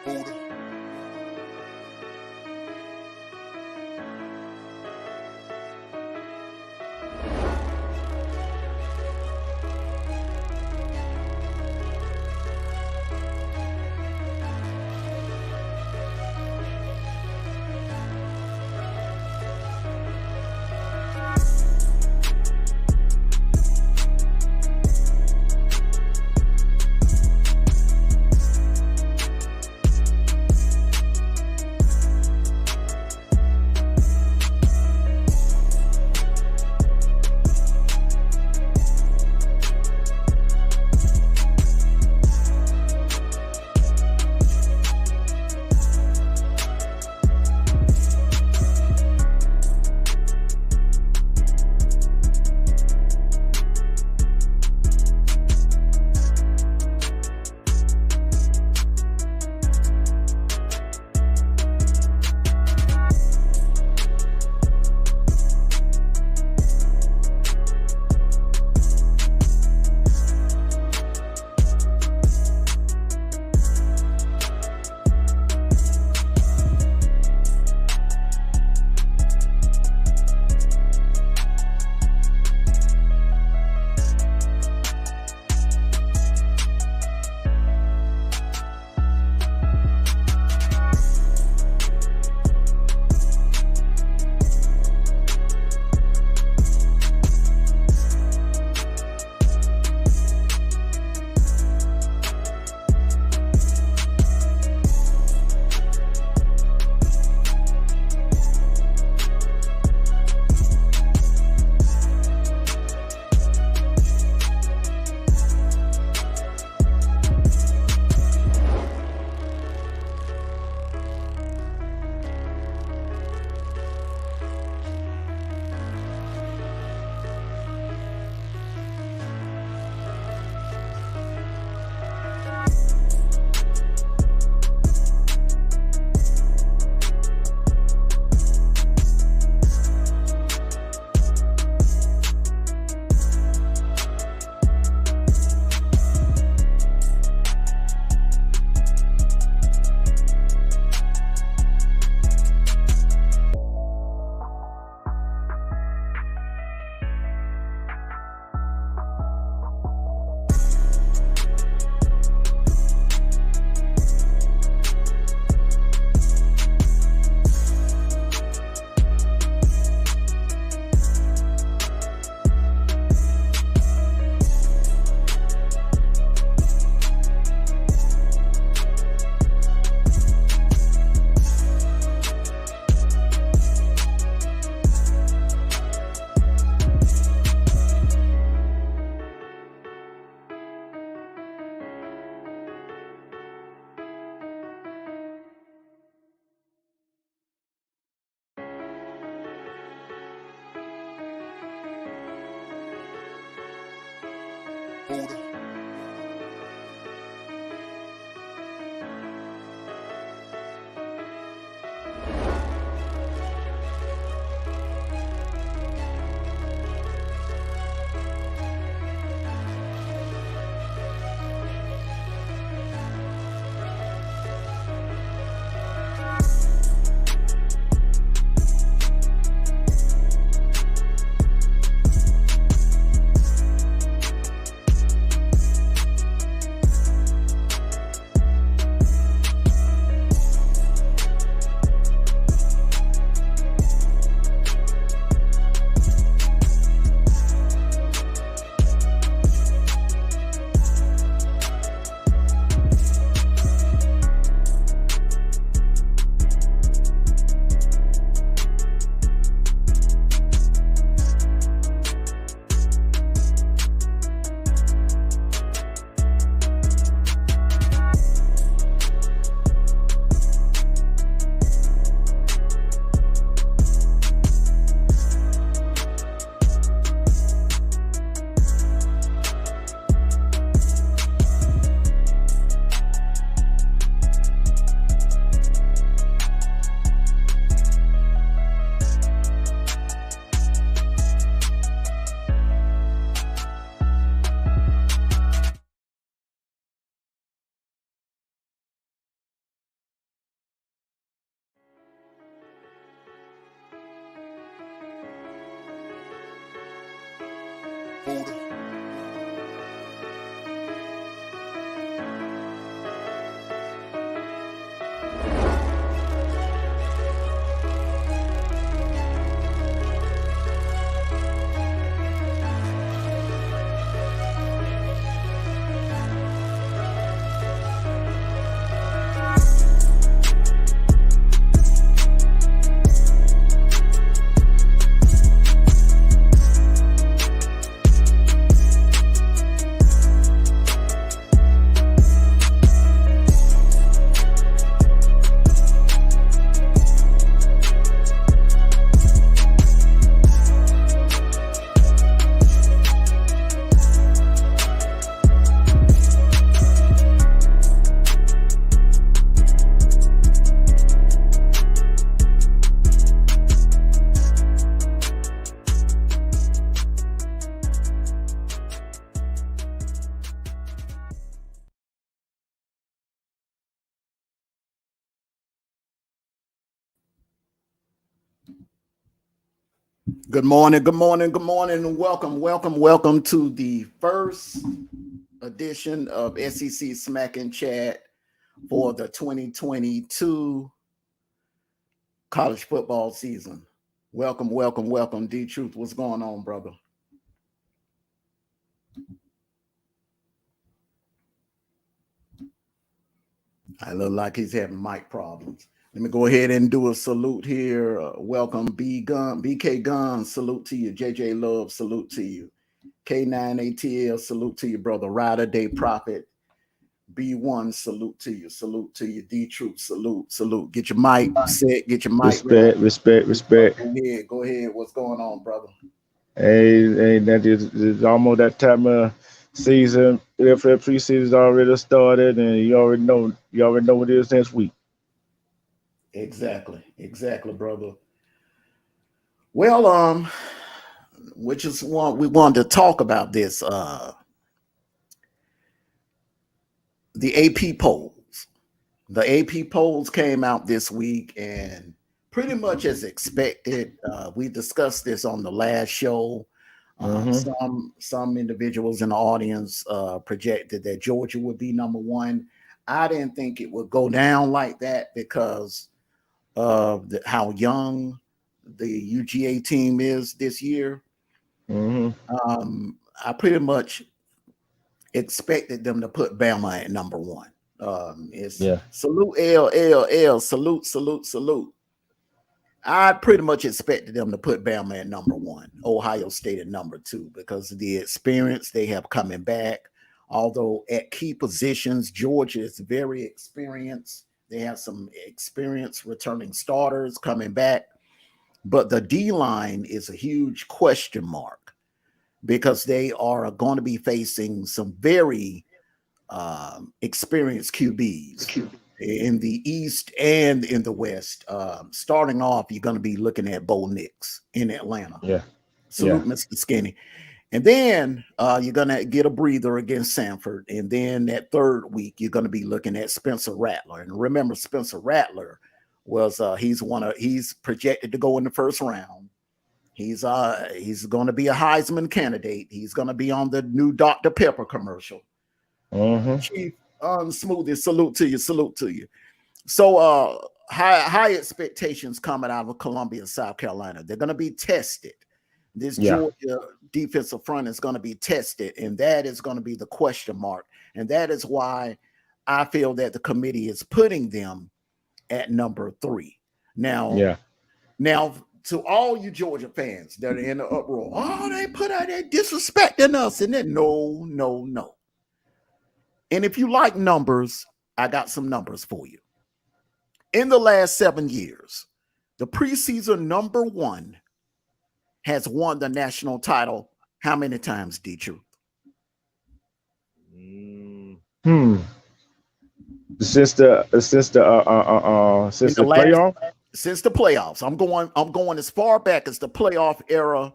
Buddha. Good morning, good morning, good morning, and welcome to the first edition of SEC Smack and Chat for the 2022 college football season. Welcome. D Truth, what's going on, brother? I look like he's having mic problems. Let me go ahead and do a salute here. Welcome, BK Gun, salute to you. JJ Love, salute to you. K9ATL, salute to you, brother. Rider Day Prophet, B1, salute to you. D Troop, salute. Get your mic set, get your mic ready. Respect. Go ahead. What's going on, brother? Hey, that is almost that time of season. If the preseason's already started, and you already know what it is next week. Exactly, brother. Well, which is one we wanted to talk about this. The AP polls. The AP polls came out this week, and pretty much as expected. We discussed this on the last show. Mm-hmm. Some individuals in the audience projected that Georgia would be number one. I didn't think it would go down like that because of how young the UGA team is this year. Mm-hmm. I pretty much expected them to put Bama at number one. It's Yeah. salute L, salute. I pretty much expected them to put Bama at number one, Ohio State at number two, because of the experience they have coming back. Although at key positions, Georgia is very experienced. They have some experienced returning starters coming back. But the D line is a huge question mark because they are going to be facing some very experienced QBs in the East and in the West. Starting off, you're going to be looking at Bo Nix in Atlanta. Yeah. Yeah. Salute, Mr. Skinny. And then you're going to get a breather against Sanford. And then that third week, you're going to be looking at Spencer Rattler. And remember, Spencer Rattler was he's projected to go in the first round. He's going to be a Heisman candidate. He's going to be on the new Dr. Pepper commercial. Mm-hmm. Chief Smoothie, salute to you. So high expectations coming out of Columbia, South Carolina. They're going to be tested. This Yeah. Georgia defensive front is going to be tested, and that is going to be the question mark. And that is why I feel that the committee is putting them at number three. Now, Yeah. now to all you Georgia fans that are in the uproar, oh, they put out that disrespecting us, and then no. And if you like numbers, I got some numbers for you. In the last 7 years, the preseason number one has won the national title how many times, D Truth? Hmm. In Since the the last playoff. since the playoffs. I'm going as far back as the playoff era,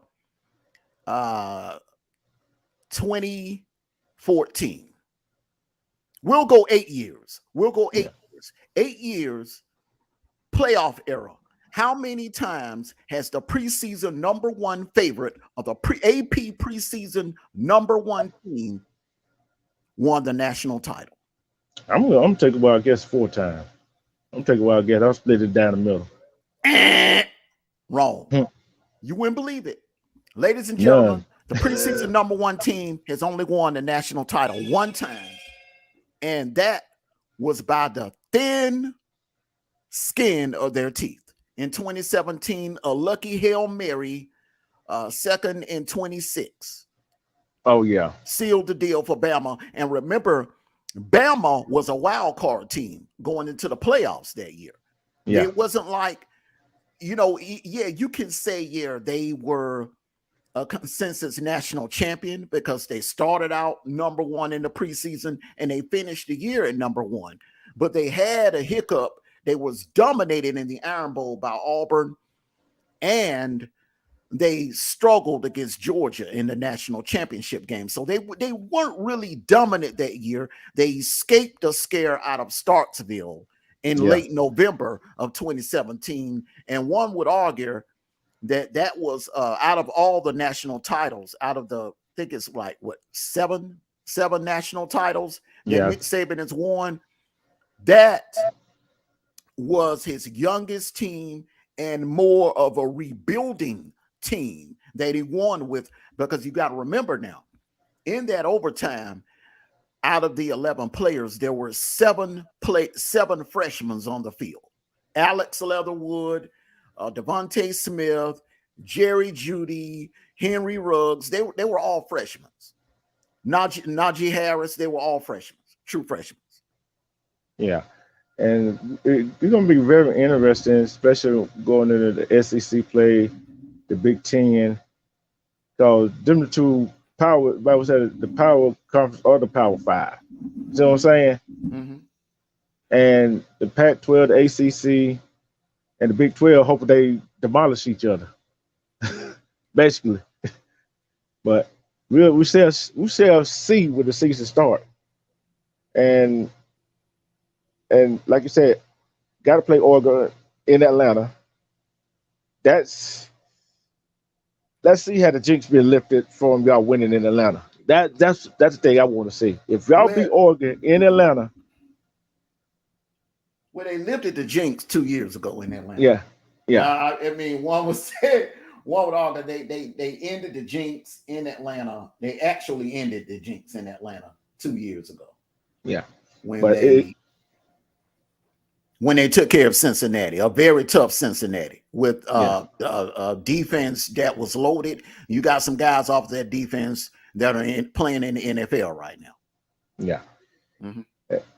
2014. We'll go 8 years. We'll go Yeah. 8 years. 8 years playoff era. How many times has the preseason number one favorite of the AP preseason number one team won the national title? I'm take a wild guess 4 times. I'm take a wild guess. I'll split it down the middle. Wrong. Hmm. You wouldn't believe it. Ladies and gentlemen, None. the preseason number one team has only won the national title one time, and that was by the thin skin of their teeth. In 2017, a lucky Hail Mary, second in 26, Oh yeah. sealed the deal for Bama. And remember, Bama was a wild card team going into the playoffs that year. Yeah. It wasn't like, yeah, you can say, yeah, they were a consensus national champion because they started out number one in the preseason and they finished the year at number one. But they had a hiccup. They was dominated in the Iron Bowl by Auburn, and they struggled against Georgia in the national championship game. So they weren't really dominant that year. They escaped a scare out of Starksville in Yeah. late November of 2017. And one would argue that was out of all the national titles, out of the, I think it's like what, seven national titles that Yeah. Nick Saban has won. That was his youngest team and more of a rebuilding team that he won with, because you got to remember now, in that overtime, out of the 11 players, there were seven freshmen on the field. Alex Leatherwood, Devontae Smith, Jerry Judy, Henry Ruggs. They were all freshmen. Najee Harris, they were all freshmen, true freshmen. Yeah. And it's going to be very interesting, especially going into the SEC play, the Big Ten, because them the two power, Bible said the power conference or the power five. You know what I'm saying? Mm-hmm. And the Pac-12, the ACC, and the Big 12 hope they demolish each other, basically. But we shall see when the season start. And like you said, got to play Oregon in Atlanta. Let's see how the jinx been lifted from y'all winning in Atlanta. That's the thing I want to see. If y'all beat Oregon in Atlanta, well, they lifted the jinx 2 years ago in Atlanta. Yeah. I mean, one would say, one would argue they ended the jinx in Atlanta. They actually ended the jinx in Atlanta 2 years ago. Yeah. When they took care of Cincinnati, a very tough Cincinnati with a defense that was loaded. You got some guys off that defense that are playing in the NFL right now. Yeah. Mm-hmm.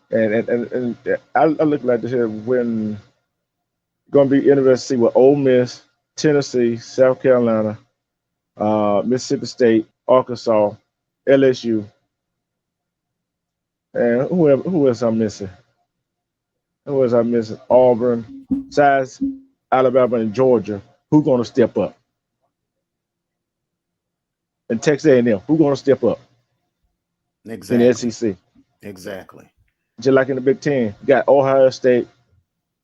And I look like this here when going to be interesting to see what Ole Miss, Tennessee, South Carolina, Mississippi State, Arkansas, LSU, and who else I'm missing? Who else I'm missing? Auburn, besides Alabama and Georgia. Who's going to step up? And Texas A&M, who's going to step up? Exactly. In the SEC. Exactly. Just like in the Big Ten, you got Ohio State,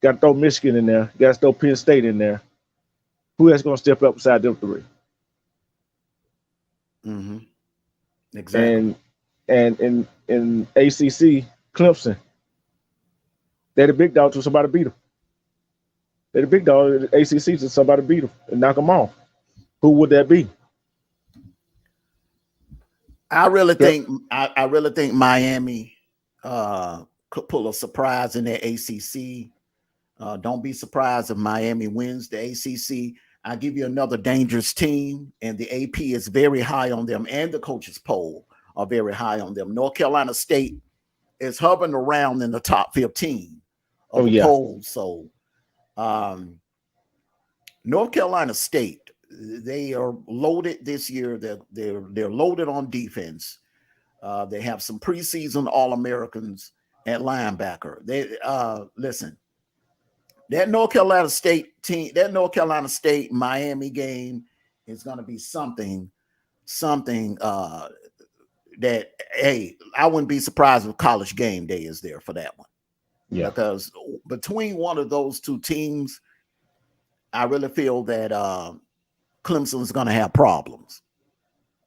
got to throw Michigan in there, got to throw Penn State in there. Who else going to step up beside them three? Mm-hmm. Exactly. And in ACC, Clemson, they're the big dog till somebody beat them. They're the big dog in the ACC till somebody beat them and knock them off. Who would that be? I really think Miami could pull a surprise in their ACC. Don't be surprised if Miami wins the ACC. I'll give you another dangerous team, and the AP is very high on them, and the coaches poll are very high on them. North Carolina State is hovering around in the top 15 of the polls. So North Carolina State, they are loaded this year. They're loaded on defense. They have some preseason All-Americans at linebacker. They listen. That North Carolina State team, that North Carolina State Miami game is going to be something that, hey, I wouldn't be surprised if College Game Day is there for that one. Yeah. Because between one of those two teams, I really feel that Clemson's going to have problems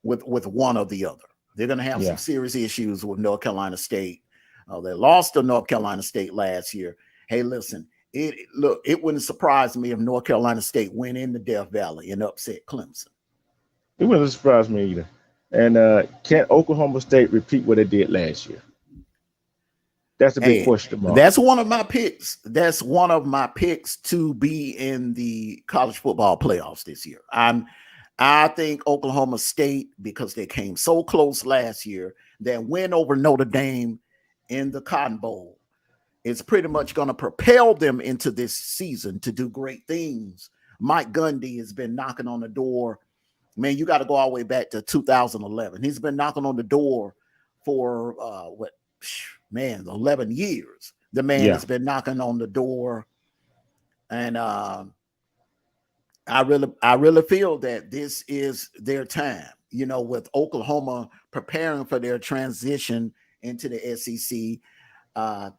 with one or the other. They're going to have some serious issues with North Carolina State. They lost to North Carolina State last year. Hey, listen, it wouldn't surprise me if North Carolina State went into Death Valley and upset Clemson. It wouldn't surprise me either. And can Oklahoma State repeat what they did last year? That's a big question mark. That's one of my picks. That's one of my picks to be in the college football playoffs this year. I think Oklahoma State, because they came so close last year, that win over Notre Dame in the Cotton Bowl, it's pretty much going to propel them into this season to do great things. Mike Gundy has been knocking on the door. Man, you got to go all the way back to 2011. He's been knocking on the door for 11 years. The man has been knocking on the door, and I really feel that this is their time. You know, with Oklahoma preparing for their transition into the SEC.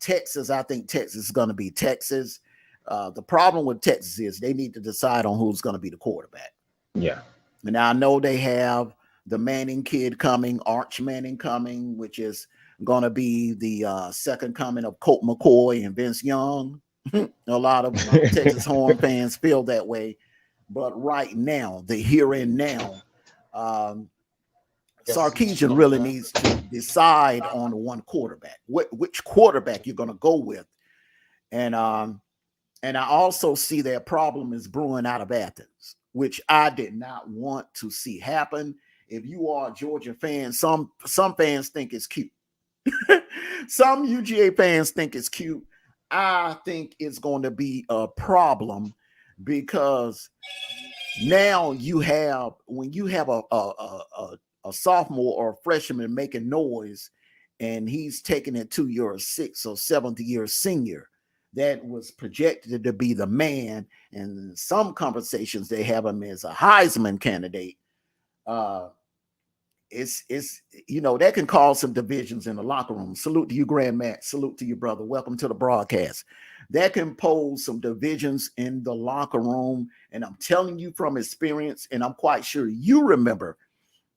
Texas, I think Texas is going to be Texas. The problem with Texas is they need to decide on who's going to be the quarterback. Yeah. And I know they have the Manning kid coming, Arch Manning coming, which is going to be the second coming of Colt McCoy and Vince Young. A lot of Texas Horn fans feel that way. But right now, the here and now, um, Sarkisian really needs to decide on one quarterback, which quarterback you're going to go with. And I also see that problem is brewing out of Athens, which I did not want to see happen. If you are a Georgia fan, some fans think it's cute. Some UGA fans think it's cute. I think it's going to be a problem because now you have when you have a sophomore or a freshman making noise and he's taking it to your sixth or seventh year senior that was projected to be the man, and some conversations they have him as a Heisman candidate. uh it's that can cause some divisions in the locker room. Salute to you, Grand Matt. Salute to you, brother. Welcome to the broadcast. That can pose some divisions in the locker room, and I'm telling you from experience, and I'm quite sure you remember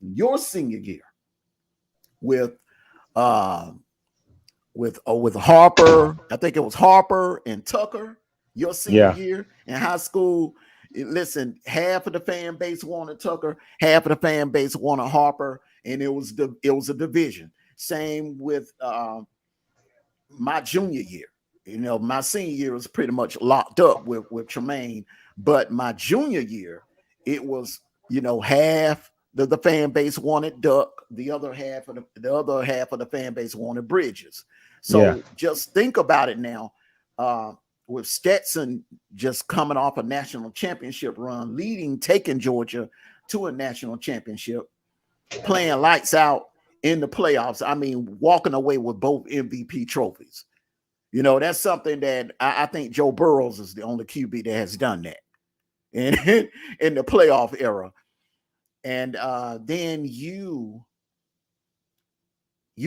your senior year with uh with Harper. I think it was Harper and Tucker. Your senior Yeah. year in high school. Listen, half of the fan base wanted Tucker, half of the fan base wanted Harper, and it was a division. Same with my junior year. My senior year was pretty much locked up with Tremaine, but my junior year, it was half the fan base wanted Duck, the other half of the fan base wanted Bridges. Yeah. So just think about it now. With Stetson just coming off a national championship run, taking Georgia to a national championship, playing lights out in the playoffs. I mean, walking away with both MVP trophies. That's something that I think Joe Burrows is the only QB that has done that in the playoff era. And then you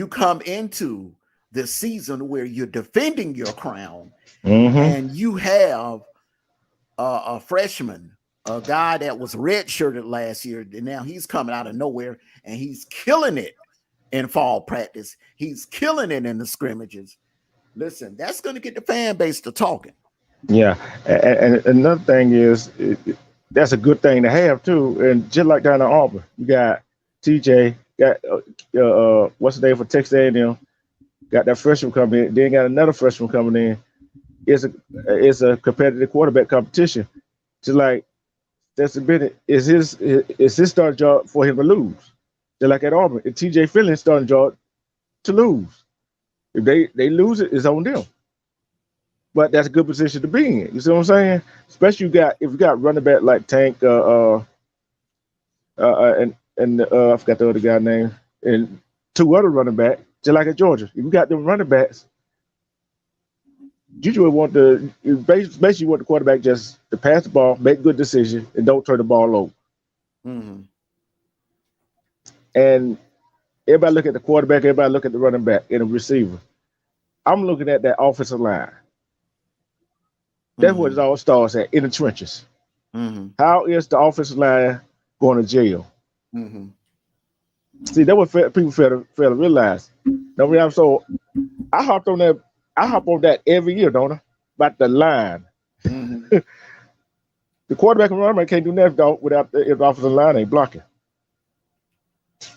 come into the season where you're defending your crown, and you have a freshman, a guy that was redshirted last year, and now he's coming out of nowhere and he's killing it in fall practice. He's killing it in the scrimmages. Listen, that's going to get the fan base to talking. Yeah. And another thing is, that's a good thing to have too. And just like down in Auburn, you got TJ, got what's the name for Texas A&M, got that freshman coming in, then got another freshman coming in. It's a competitive quarterback competition. Just like that's a bit is his starting job for him to lose. Just like at Auburn, it's TJ Finley's starting job to lose. If they lose it, it's on them. But that's a good position to be in. You see what I'm saying? Especially if you got running back like Tank, and I forgot the other guy's name, and two other running back, just like at Georgia. If you got them running backs, you basically want the quarterback just to pass the ball, make good decisions, and don't turn the ball over. Mm-hmm. And everybody look at the quarterback, everybody look at the running back and the receiver. I'm looking at that offensive line. That's where it all starts at, in the trenches. Mm-hmm. How is the offensive line going to jail? Mm-hmm. See, that's what people fail to realize. So I hop on that every year, don't I? About the line. Mm-hmm. The quarterback and running back can't do nothing without if the offensive line ain't blocking.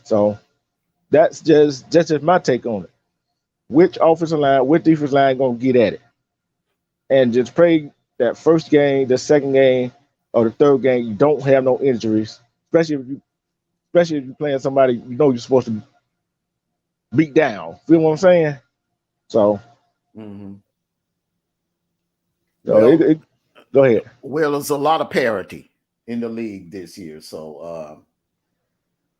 So that's just my take on it. Which offensive line, which defensive line gonna get at it? And just pray that first game, the second game, or the third game, you don't have no injuries. Especially if you're playing somebody you're supposed to beat down. Feel what I'm saying? So, go ahead. Well, there's a lot of parity in the league this year, so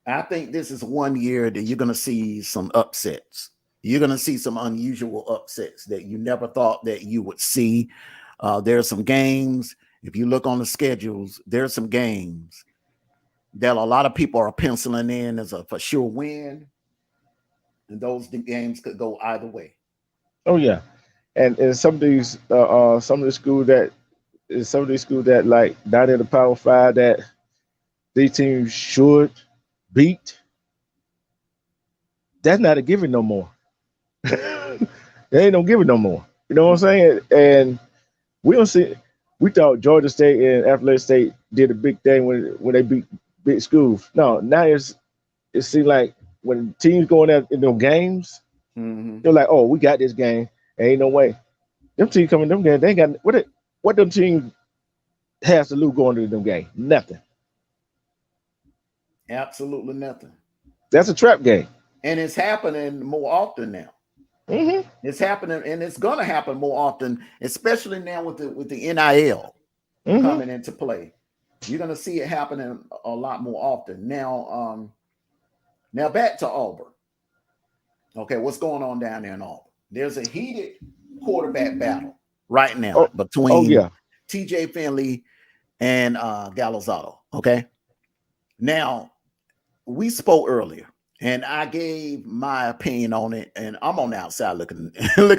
I think this is one year that you're going to see some upsets. You're going to see some unusual upsets that you never thought that you would see. There are some games. If you look on the schedules, there's some games that a lot of people are penciling in as a for sure win, and those games could go either way. Oh yeah, and some of these schools that like not in the Power 5 that these teams should beat, that's not a given no more. They ain't no given no more. You know what I'm saying? And we don't see. We thought Georgia State and Athletic State did a big thing when they beat big schools. No, now it seems like when teams going out in them games, they're like, oh, we got this game. Ain't no way. Them teams coming them games, they ain't got what them teams has to lose going to them games? Nothing. Absolutely nothing. That's a trap game. And it's happening more often now. Mm-hmm. It's happening, and it's going to happen more often, especially now with the NIL coming into play. You're going to see it happening a lot more often. Now back to Auburn. Okay, what's going on down there in Auburn? There's a heated quarterback battle right now between TJ Finley and Gallozato. Okay. Now, we spoke earlier, and I gave my opinion on it, and I'm on the outside looking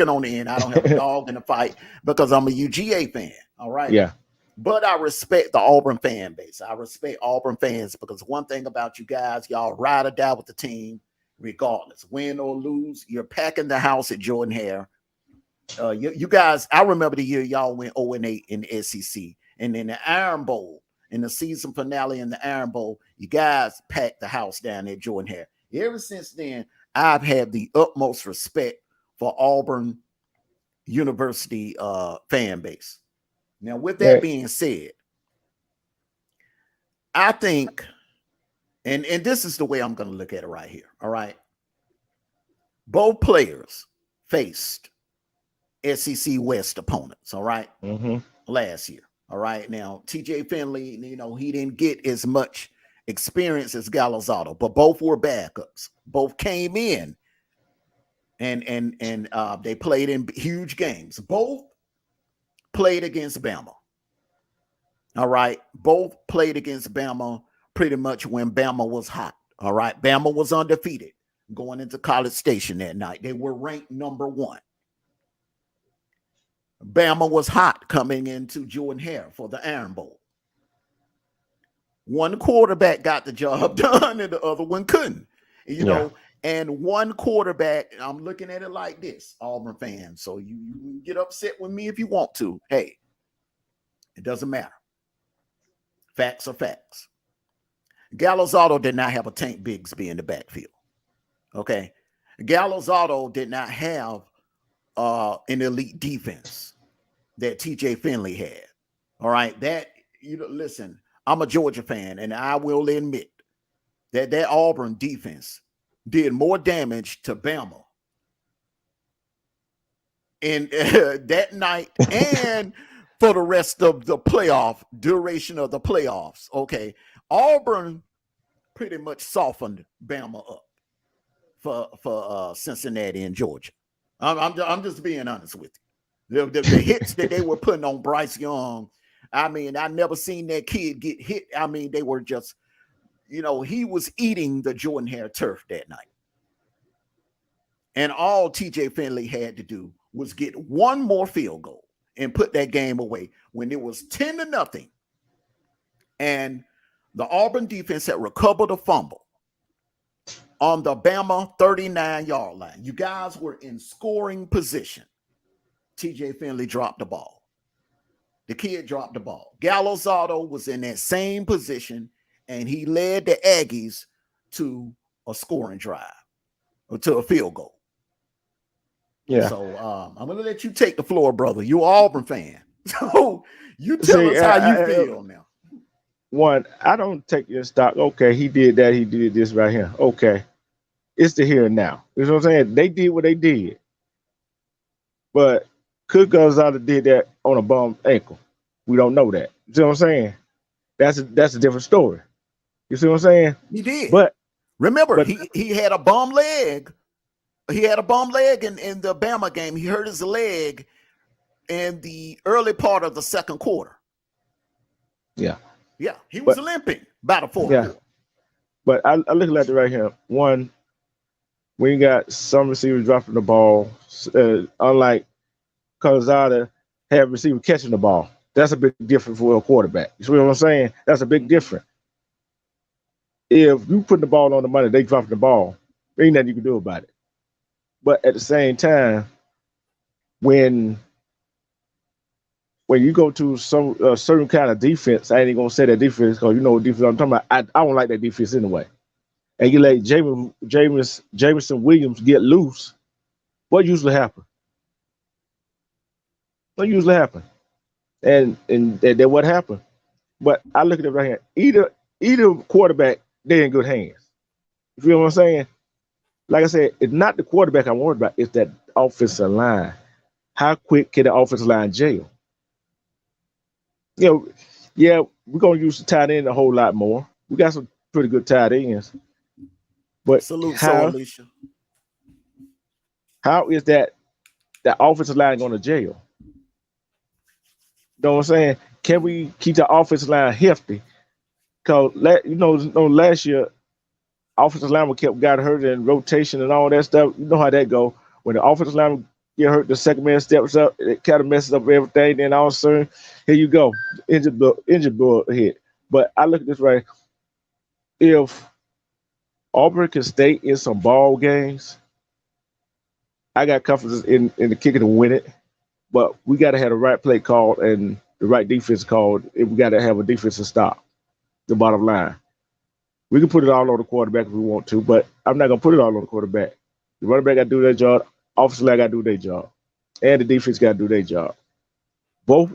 on the end. I don't have a dog in the fight because I'm a UGA fan. All right. Yeah. But I respect the Auburn fan base. I respect Auburn fans because one thing about you guys, y'all ride or die with the team regardless. Win or lose, you're packing the house at Jordan-Hare. You guys, I remember the year y'all went 0-8 in the SEC. And in the Iron Bowl, in the season finale in the Iron Bowl, you guys packed the house down at Jordan-Hare. Ever since then, I've had the utmost respect for Auburn University fan base. Now, with that being said, I think, and this is the way I'm going to look at it right here. All right. Both players faced SEC West opponents. All right. Last year. All right. Now, TJ Finley, he didn't get as much experience as Gallozato, but both were backups. Both came in and they played in huge games. Both played against Bama. All right. Both played against Bama pretty much when Bama was hot. All right. Bama was undefeated going into College Station that night. They were ranked number 1. Bama was hot coming into Jordan-Hare for the Iron Bowl. One quarterback got the job done and the other one couldn't. You know, and one quarterback, I'm looking at it like this, Auburn fans. So you get upset with me if you want to. Hey, it doesn't matter. Facts are facts. Gallozato did not have a Tank Bigsby in the backfield. Okay. Gallozato did not have an elite defense that TJ Finley had. All right. That, listen, I'm a Georgia fan, and I will admit that Auburn defense did more damage to Bama in that night and for the rest of the duration of the playoffs. Okay. Auburn pretty much softened Bama up for Cincinnati and Georgia. I'm just being honest with you. The hits that they were putting on Bryce Young, I mean, I never seen that kid get hit. I mean, they were just, he was eating the Jordan-Hare turf that night. And all TJ Finley had to do was get one more field goal and put that game away when it was 10-0. And the Auburn defense had recovered a fumble on the Bama 39-yard line. You guys were in scoring position. TJ Finley dropped the ball. The kid dropped the ball. Gallozato was in that same position, and he led the Aggies to a scoring drive or to a field goal. Yeah. So I'm going to let you take the floor, brother. You're an Auburn fan. So you tell us how you feel now. One, I don't take your stock. Okay, he did that. He did this right here. Okay. It's the here and now. You know what I'm saying? They did what they did. But Cook Gonzalez did that on a bum ankle. We don't know that. You see what I'm saying? That's a different story. You see what I'm saying? He did. But remember, he had a bum leg. He had a bum leg in the Bama game. He hurt his leg in the early part of the second quarter. Yeah. Yeah. He was limping by the fourth quarter. But I look at it right here. One, when you got some receivers dropping the ball, unlike Calzada had receiver catching the ball. That's a big difference for a quarterback. You see what I'm saying? That's a big difference. if you put the ball on the money, they dropping the ball. There ain't nothing you can do about it. But at the same time, when you go to some certain kind of defense, I ain't even gonna say that defense because you know what defense I'm talking about. I don't like that defense anyway. And you let Jameson Williams get loose. What usually happen? What usually happen? And that what happened. But I look at it right here. Either quarterback, they're in good hands. You feel what I'm saying? Like I said, it's not the quarterback I'm worried about. It's that offensive line. How quick can the offensive line jail? You know, yeah, we're gonna use the tight end a whole lot more. We got some pretty good tight ends, but Salute, so Alicia. how is that offensive line going to jail? You know what I'm saying? Can we keep the offensive line healthy? Because last year offensive lineman got hurt in rotation and all that stuff. You know how that go. When the offensive lineman get hurt, the second man steps up, it kind of messes up everything. Then all of a sudden, here you go, injured blood hit. But I look at this right. If Auburn can stay in some ball games, I got confidence in the kicker to win it. But we got to have the right play called and the right defense called. If we got to have a defensive stop. The bottom line. We can put it all on the quarterback if we want to, but I'm not gonna put it all on the quarterback. The running back got to do their job. Offensive line got to do their job, and the defense got to do their job. Both,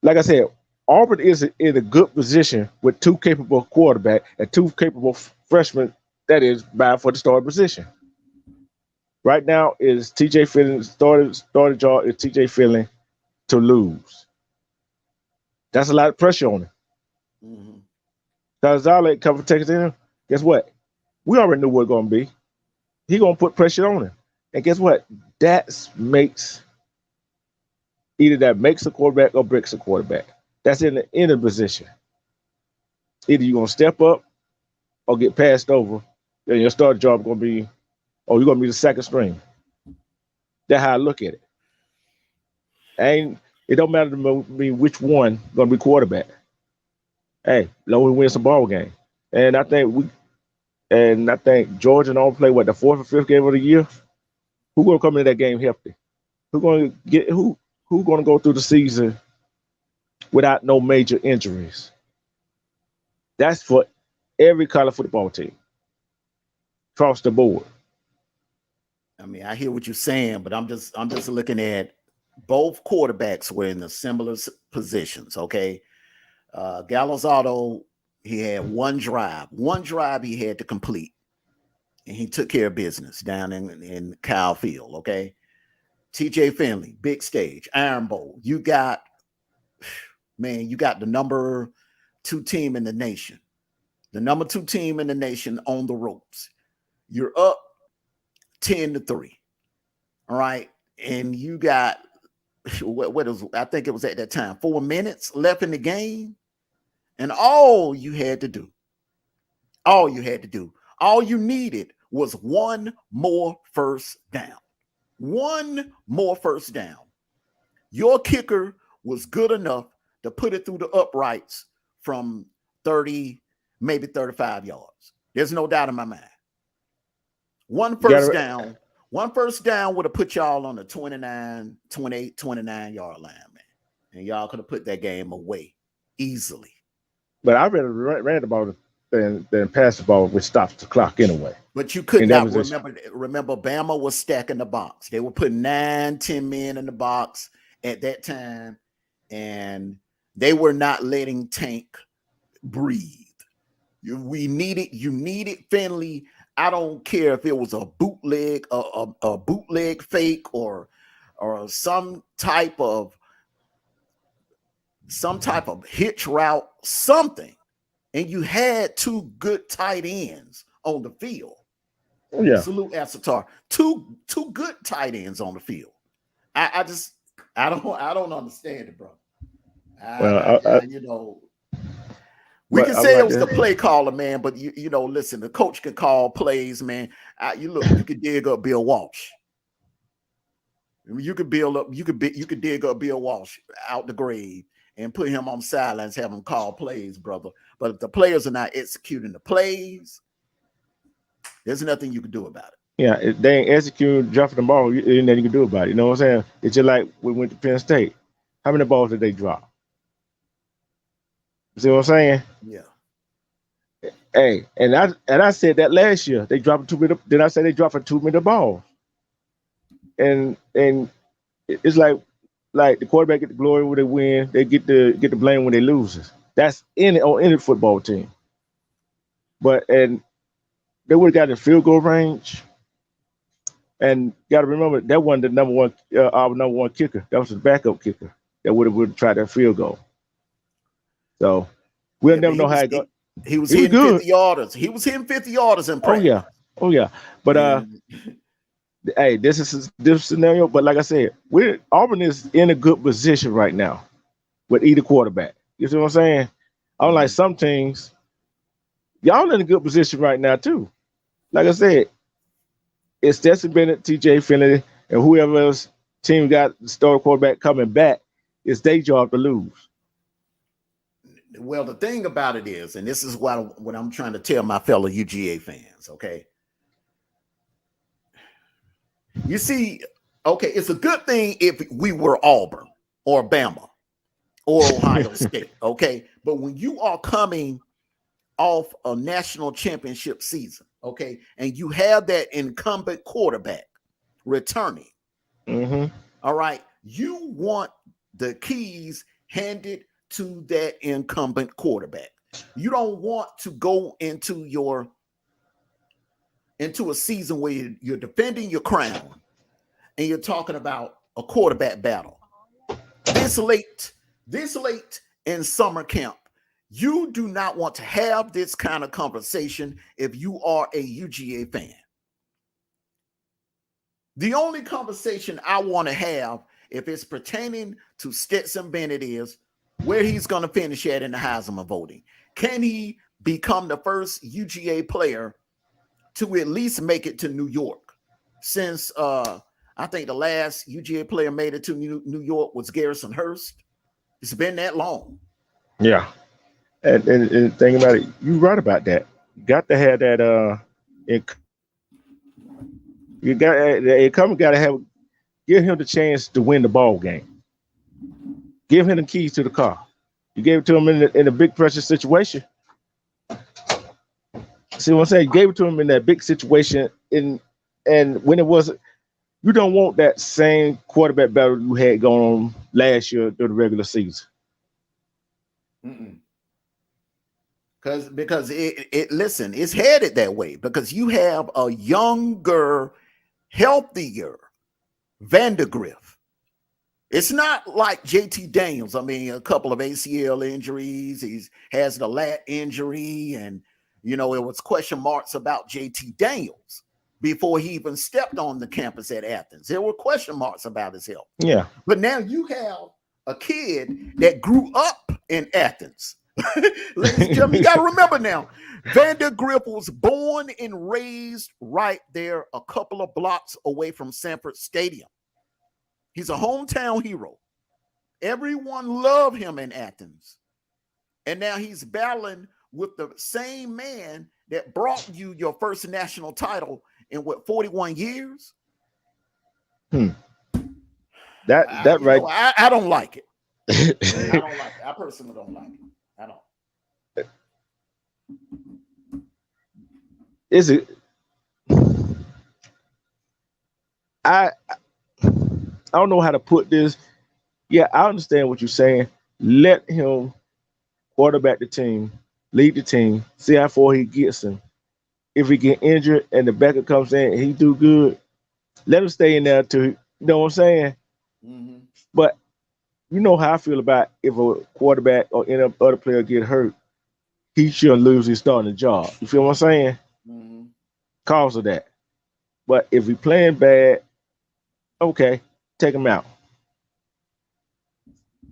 like I said, Auburn is in a good position with two capable quarterbacks and two capable freshmen that is bound for the starting position. Right now is TJ Finley starting job is TJ Finley to lose. That's a lot of pressure on him. Mm-hmm. Because Zale cover Texas in him, guess what? We already knew what it's gonna be. He gonna put pressure on him. And guess what? That makes a quarterback or breaks a quarterback. That's in the position. Either you're gonna step up or get passed over, then your starting job gonna be, you're gonna be the second string. That's how I look at it. And it don't matter to me which one gonna be quarterback. Hey, long we win some ball game. And I think Georgia and all play the fourth or fifth game of the year. Who gonna come into that game healthy? Who gonna go through the season without no major injuries? That's for every college football team across the board. I mean, I hear what you're saying, but I'm just looking at both quarterbacks were in the similar positions. Okay, Galazado, he had one drive he had to complete, and he took care of business down in Kyle Field. Okay, TJ Finley, big stage, Iron Bowl. You got the number 2 team in the nation, on the ropes. You're up 10-3. All right, and you got I think it was at that time 4 minutes left in the game, and all you needed was one more first down. Your kicker was good enough to put it through the uprights from 30, maybe 35 yards. There's no doubt in my mind. One first down would have put y'all on the 28, 29 yard line, man. And y'all could have put that game away easily. But I rather ran the ball than pass the ball, which stops the clock anyway. But you could not remember Bama was stacking the box. They were putting 9-10 men in the box at that time, and they were not letting Tank breathe. You needed Finley. I don't care if it was a bootleg, a bootleg fake, or some type of hitch route, something. And you had 2 good tight ends on the field. Oh, yeah. Salute Asatar. Two good tight ends on the field. I don't understand it, bro. We can say it was the play caller, man, but listen, the coach can call plays, man. You can dig up Bill Walsh. You could dig up Bill Walsh out the grave and put him on sidelines, have him call plays, brother. But if the players are not executing the plays, there's nothing you can do about it. Yeah, if they ain't executing, dropping the ball, ain't nothing you can do about it. You know what I'm saying? It's just like we went to Penn State. How many balls did they drop? You see what I'm saying? Yeah. Hey, and I said that last year. They dropped 2 minute. Then I said they dropped a 2-minute ball. And it's like the quarterback get the glory when they win. They get the blame when they loses. That's on any football team. And they would have got in field goal range. And got to remember that wasn't the number one, our number one kicker. That was the backup kicker that would have tried that field goal. So we'll never know how it goes. He was hitting 50 yarders. He was hitting 50 yarders in practice. Oh yeah. But hey, this is this scenario. But like I said, Auburn is in a good position right now with either quarterback. You see what I'm saying? Unlike some teams, y'all in a good position right now too. Like I said, it's Stetson Bennett, TJ Finley, and whoever else team got the star quarterback coming back. It's their job to lose. Well, the thing about it is, and this is what I'm trying to tell my fellow UGA fans, okay? You see, okay, it's a good thing if we were Auburn or Bama or Ohio State, okay? But when you are coming off a national championship season, okay, and you have that incumbent quarterback returning, all right, you want the keys handed to that incumbent quarterback. You don't want to go into a season where you're defending your crown and you're talking about a quarterback battle. This late in summer camp, you do not want to have this kind of conversation if you are a UGA fan. The only conversation I want to have, if it's pertaining to Stetson Bennett, is where he's going to finish at in the Heisman voting. Can he become the first UGA player to at least make it to New York? Since I think the last UGA player made it to New York was Garrison Hurst. It's been that long. Yeah. And think about it, you're right about that. You got to have that you got to have give him the chance to win the ball game. Give him the keys to the car. You gave it to him in a big pressure situation. See what I'm saying? You gave it to him in that big situation, and when it wasn't, you don't want that same quarterback battle you had going on last year during the regular season. Because listen, it's headed that way because you have a younger, healthier Vandegrift. It's not like JT Daniels. I mean, a couple of ACL injuries. He has the lat injury, and it was question marks about JT Daniels before he even stepped on the campus at Athens. There were question marks about his health. Yeah. But now you have a kid that grew up in Athens. Ladies and gentlemen, you got to remember now, Vandegrift was born and raised right there a couple of blocks away from Sanford Stadium. He's a hometown hero. Everyone loved him in Athens. And now he's battling with the same man that brought you your first national title in 41 years? Right. I don't like it. I don't like it. I personally don't like it. I don't. Is it? I don't know how to put this. Yeah, I understand what you're saying. Let him quarterback the team, lead the team, see how far he gets him. If he get injured and the backup comes in and he do good, let him stay in there too. You know what I'm saying? Mm-hmm. But you know how I feel about if a quarterback or any other player get hurt, he shouldn't lose his starting job. You feel what I'm saying? Mm-hmm. Cause of that. But if he playing bad, okay, take him out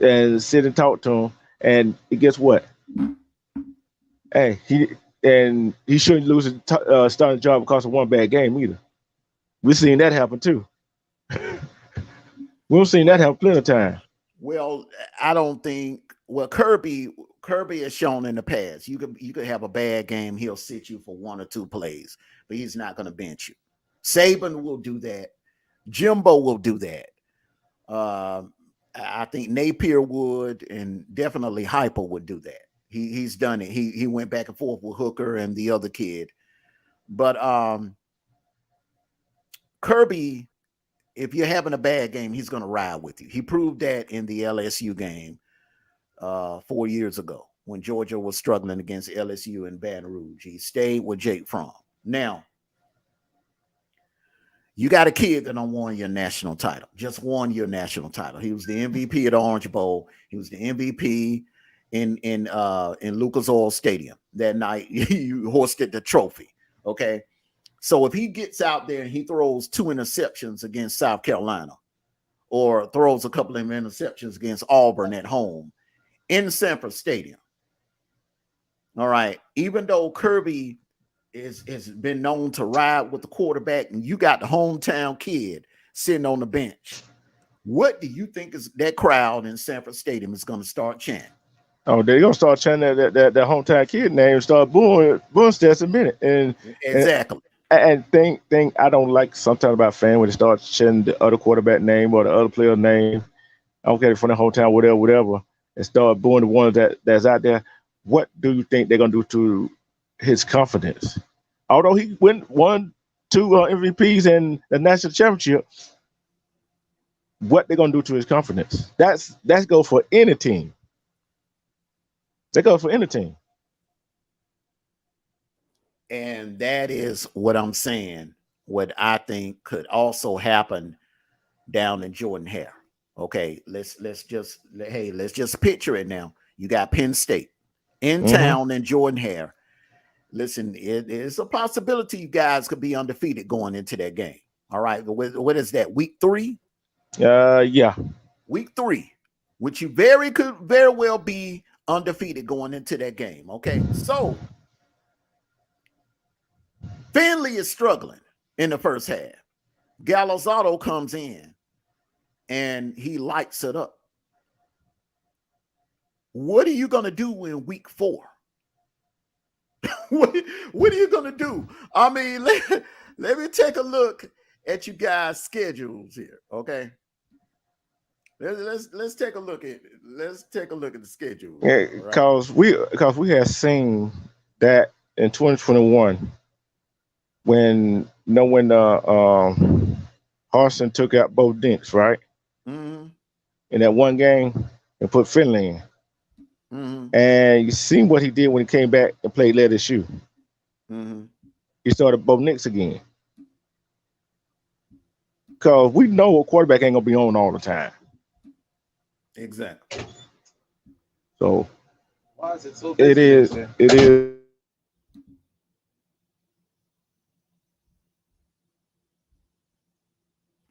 and sit and talk to him. And guess what? Hey, he shouldn't lose his starting job because of one bad game either. We've seen that happen too. We've seen that happen plenty of time. Well, I don't think. Well, Kirby has shown in the past you could have a bad game. He'll sit you for 1 or 2 plays, but he's not going to bench you. Saban will do that. Jimbo will do that. Uh, I think Napier would, and definitely Hyper would do that. He's done it. He went back and forth with Hooker and the other kid, but Kirby, if you're having a bad game, he's going to ride with you. He proved that in the LSU game 4 years ago when Georgia was struggling against LSU in Baton Rouge. He stayed with Jake Fromm. Now, you got a kid that don't won your national title, just won your national title. He was the MVP of the Orange Bowl. He was the MVP in Lucas Oil Stadium that night. You hoisted the trophy. Okay. So if he gets out there and he throws 2 interceptions against South Carolina, or throws a couple of interceptions against Auburn at home in Sanford Stadium, all right, even though Kirby has been known to ride with the quarterback, and you got the hometown kid sitting on the bench, what do you think is that crowd in Sanford Stadium is going to start chanting? Oh, they're gonna start chanting that hometown kid name, start booing Stetson Bennett, Exactly. and thing I don't like sometimes about fans when they start chanting the other quarterback name or the other player name. I don't care from the hometown, whatever, and start booing the one that's out there. What do you think they're gonna do to his confidence? Although he won 2 MVPs and the national championship, what they're gonna do to his confidence? That's go for any team. They go for any team. And that is what I'm saying. What I think could also happen down in Jordan Hare. Okay, let's just picture it now. You got Penn State in town in Jordan Hare. Listen, it is a possibility you guys could be undefeated going into that game. All right, what is that? Week 3? Yeah. Week 3, which you could very well be undefeated going into that game. Okay, so Finley is struggling in the first half. Galazzato comes in and he lights it up. What are you going to do in week 4? what are you going to do? I mean, let me take a look at you guys' schedules here. Okay. Let's take a look at the schedule. Yeah, because we have seen that in 2021 when Harsin took out Bo Dinks, right? Mm-hmm. In that one game and put Finley in. Mm-hmm. And you seen what he did when he came back and played LSU. Mm-hmm. He started Bo Nix again. Because we know a quarterback ain't gonna be on all the time. Exactly. So why is it so it is.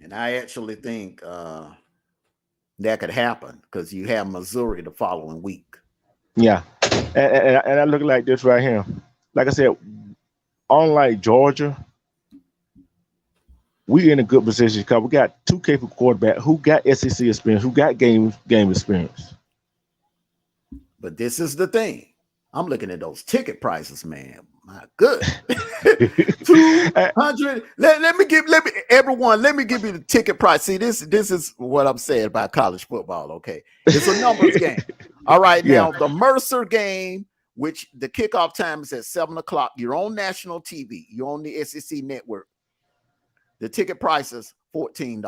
And I actually think that could happen because you have Missouri the following week. Yeah. And I look like this right here. Like I said, unlike Georgia, we in a good position because we got 2 capable quarterbacks who got SEC experience, who got game experience. But this is the thing. I'm looking at those ticket prices, man. My good. 200. Let me give you the ticket price. See, this is what I'm saying about college football. Okay. It's a numbers game. All right. Now, the Mercer game, which the kickoff time is at 7:00. You're on national TV. You're on the SEC network. The ticket price is $14.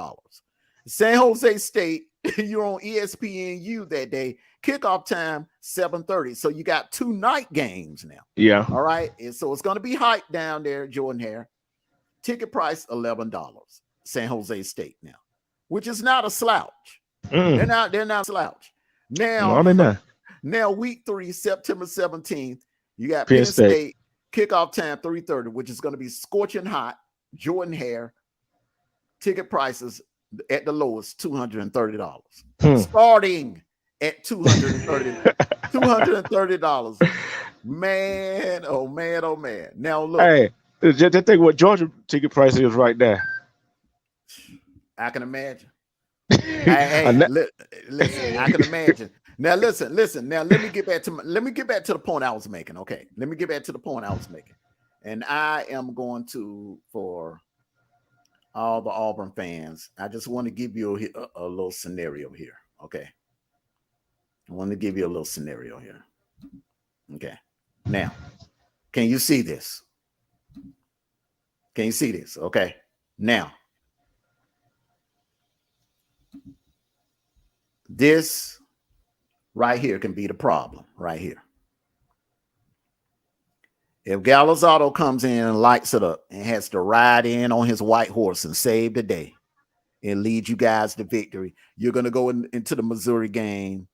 San Jose State, you're on ESPNU that day. Kickoff time 7:30. So you got 2 night games now. Yeah. All right. And so it's going to be hyped down there, Jordan Hare. Ticket price $11. San Jose State now, which is not a slouch. They're not a slouch. Now, now week 3, September 17th, you got Penn State. Kickoff time 3:30, which is going to be scorching hot. Jordan Hare. Ticket prices at the lowest $230. Starting at $230. Man, oh man, oh man. Now look. Hey, just think what Georgia ticket price is right there. I can imagine. Hey, listen, I can imagine. Now listen. Now let me get back to the point I was making. Okay, let me get back to the point I was making, and I am going to for all the Auburn fans. I just want to give you a little scenario here. Okay, I want to give you a little scenario here. Okay, now can you see this? Can you see this? Okay, now this right here can be the problem right here. If Galazzato comes in and lights it up and has to ride in on his white horse and save the day and lead you guys to victory, you're going to go into the Missouri game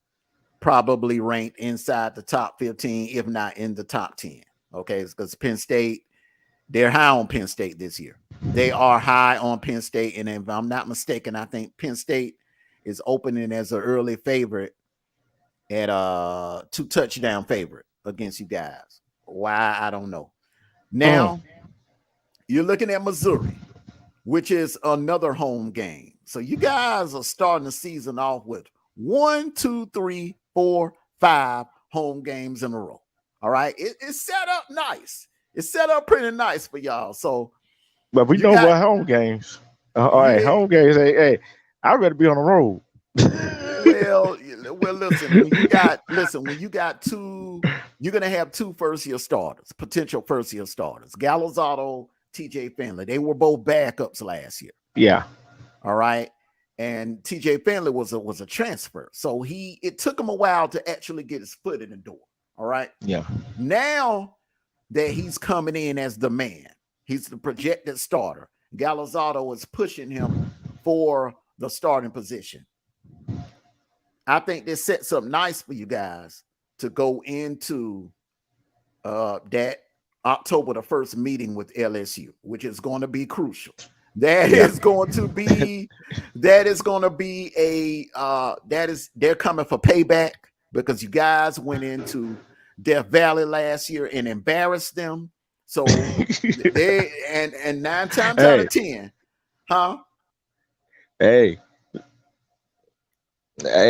probably ranked inside the top 15, if not in the top 10. Okay, because Penn State, they're high on Penn State this year. They are high on Penn State, and if I'm not mistaken, I think Penn State is opening as an early favorite at a 2-touchdown favorite against you guys. Why, I don't know. Now, you're looking at Missouri, which is another home game. So you guys are starting the season off with 1, 2, 3, 4, 5 home games in a row. All right. It's set up nice. It's set up pretty nice for y'all. So, but we know about home games. All right, home games. Hey, I'd rather be on the road. well, listen. When you got two, you're gonna have two first-year starters, potential first-year starters. Galazzato, TJ Finley. They were both backups last year. Yeah. All right. And TJ Finley was a transfer. So it took him a while to actually get his foot in the door. All right. Yeah. Now that he's coming in as the man, he's the projected starter. Galazzato is pushing him for the starting position. I think this sets up nice for you guys to go into that October the 1st meeting with LSU, which is going to be crucial. They're coming for payback because you guys went into Death Valley last year and embarrassed them. So they and 9 times out of 10, huh? Hey,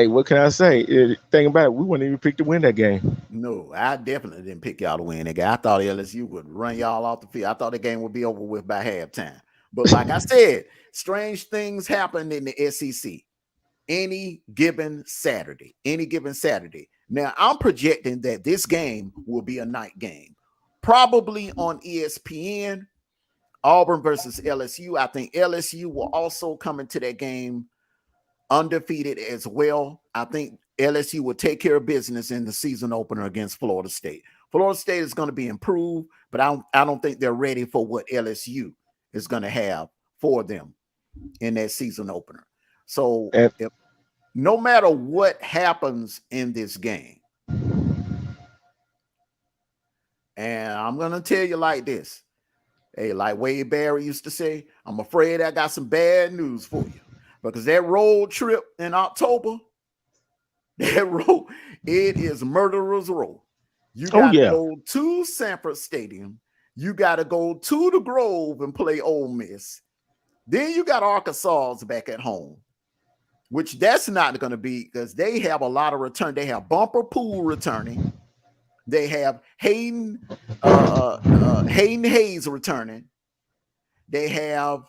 what can I say? Think about it. We wouldn't even pick to win that game. No, I definitely didn't pick y'all to win that game. I thought LSU would run y'all off the field. I thought the game would be over with by halftime. But like I said, strange things happen in the SEC any given Saturday. Now, I'm projecting that this game will be a night game, probably on ESPN, Auburn versus LSU. I think LSU will also come into that game undefeated as well. I think LSU will take care of business in the season opener against Florida State. Florida State is going to be improved, but I don't think they're ready for what LSU is going to have for them in that season opener. So no matter what happens in this game, and I'm going to tell you like this, hey, like Wade Barry used to say, I'm afraid I got some bad news for you because that road trip in October, it is murderer's row. You got to go to Sanford Stadium. You got to go to the Grove and play Ole Miss. Then you got Arkansas back at home, which that's not going to be because they have a lot of return. They have Bumper Pool returning. They have Hayden Hayes returning. They have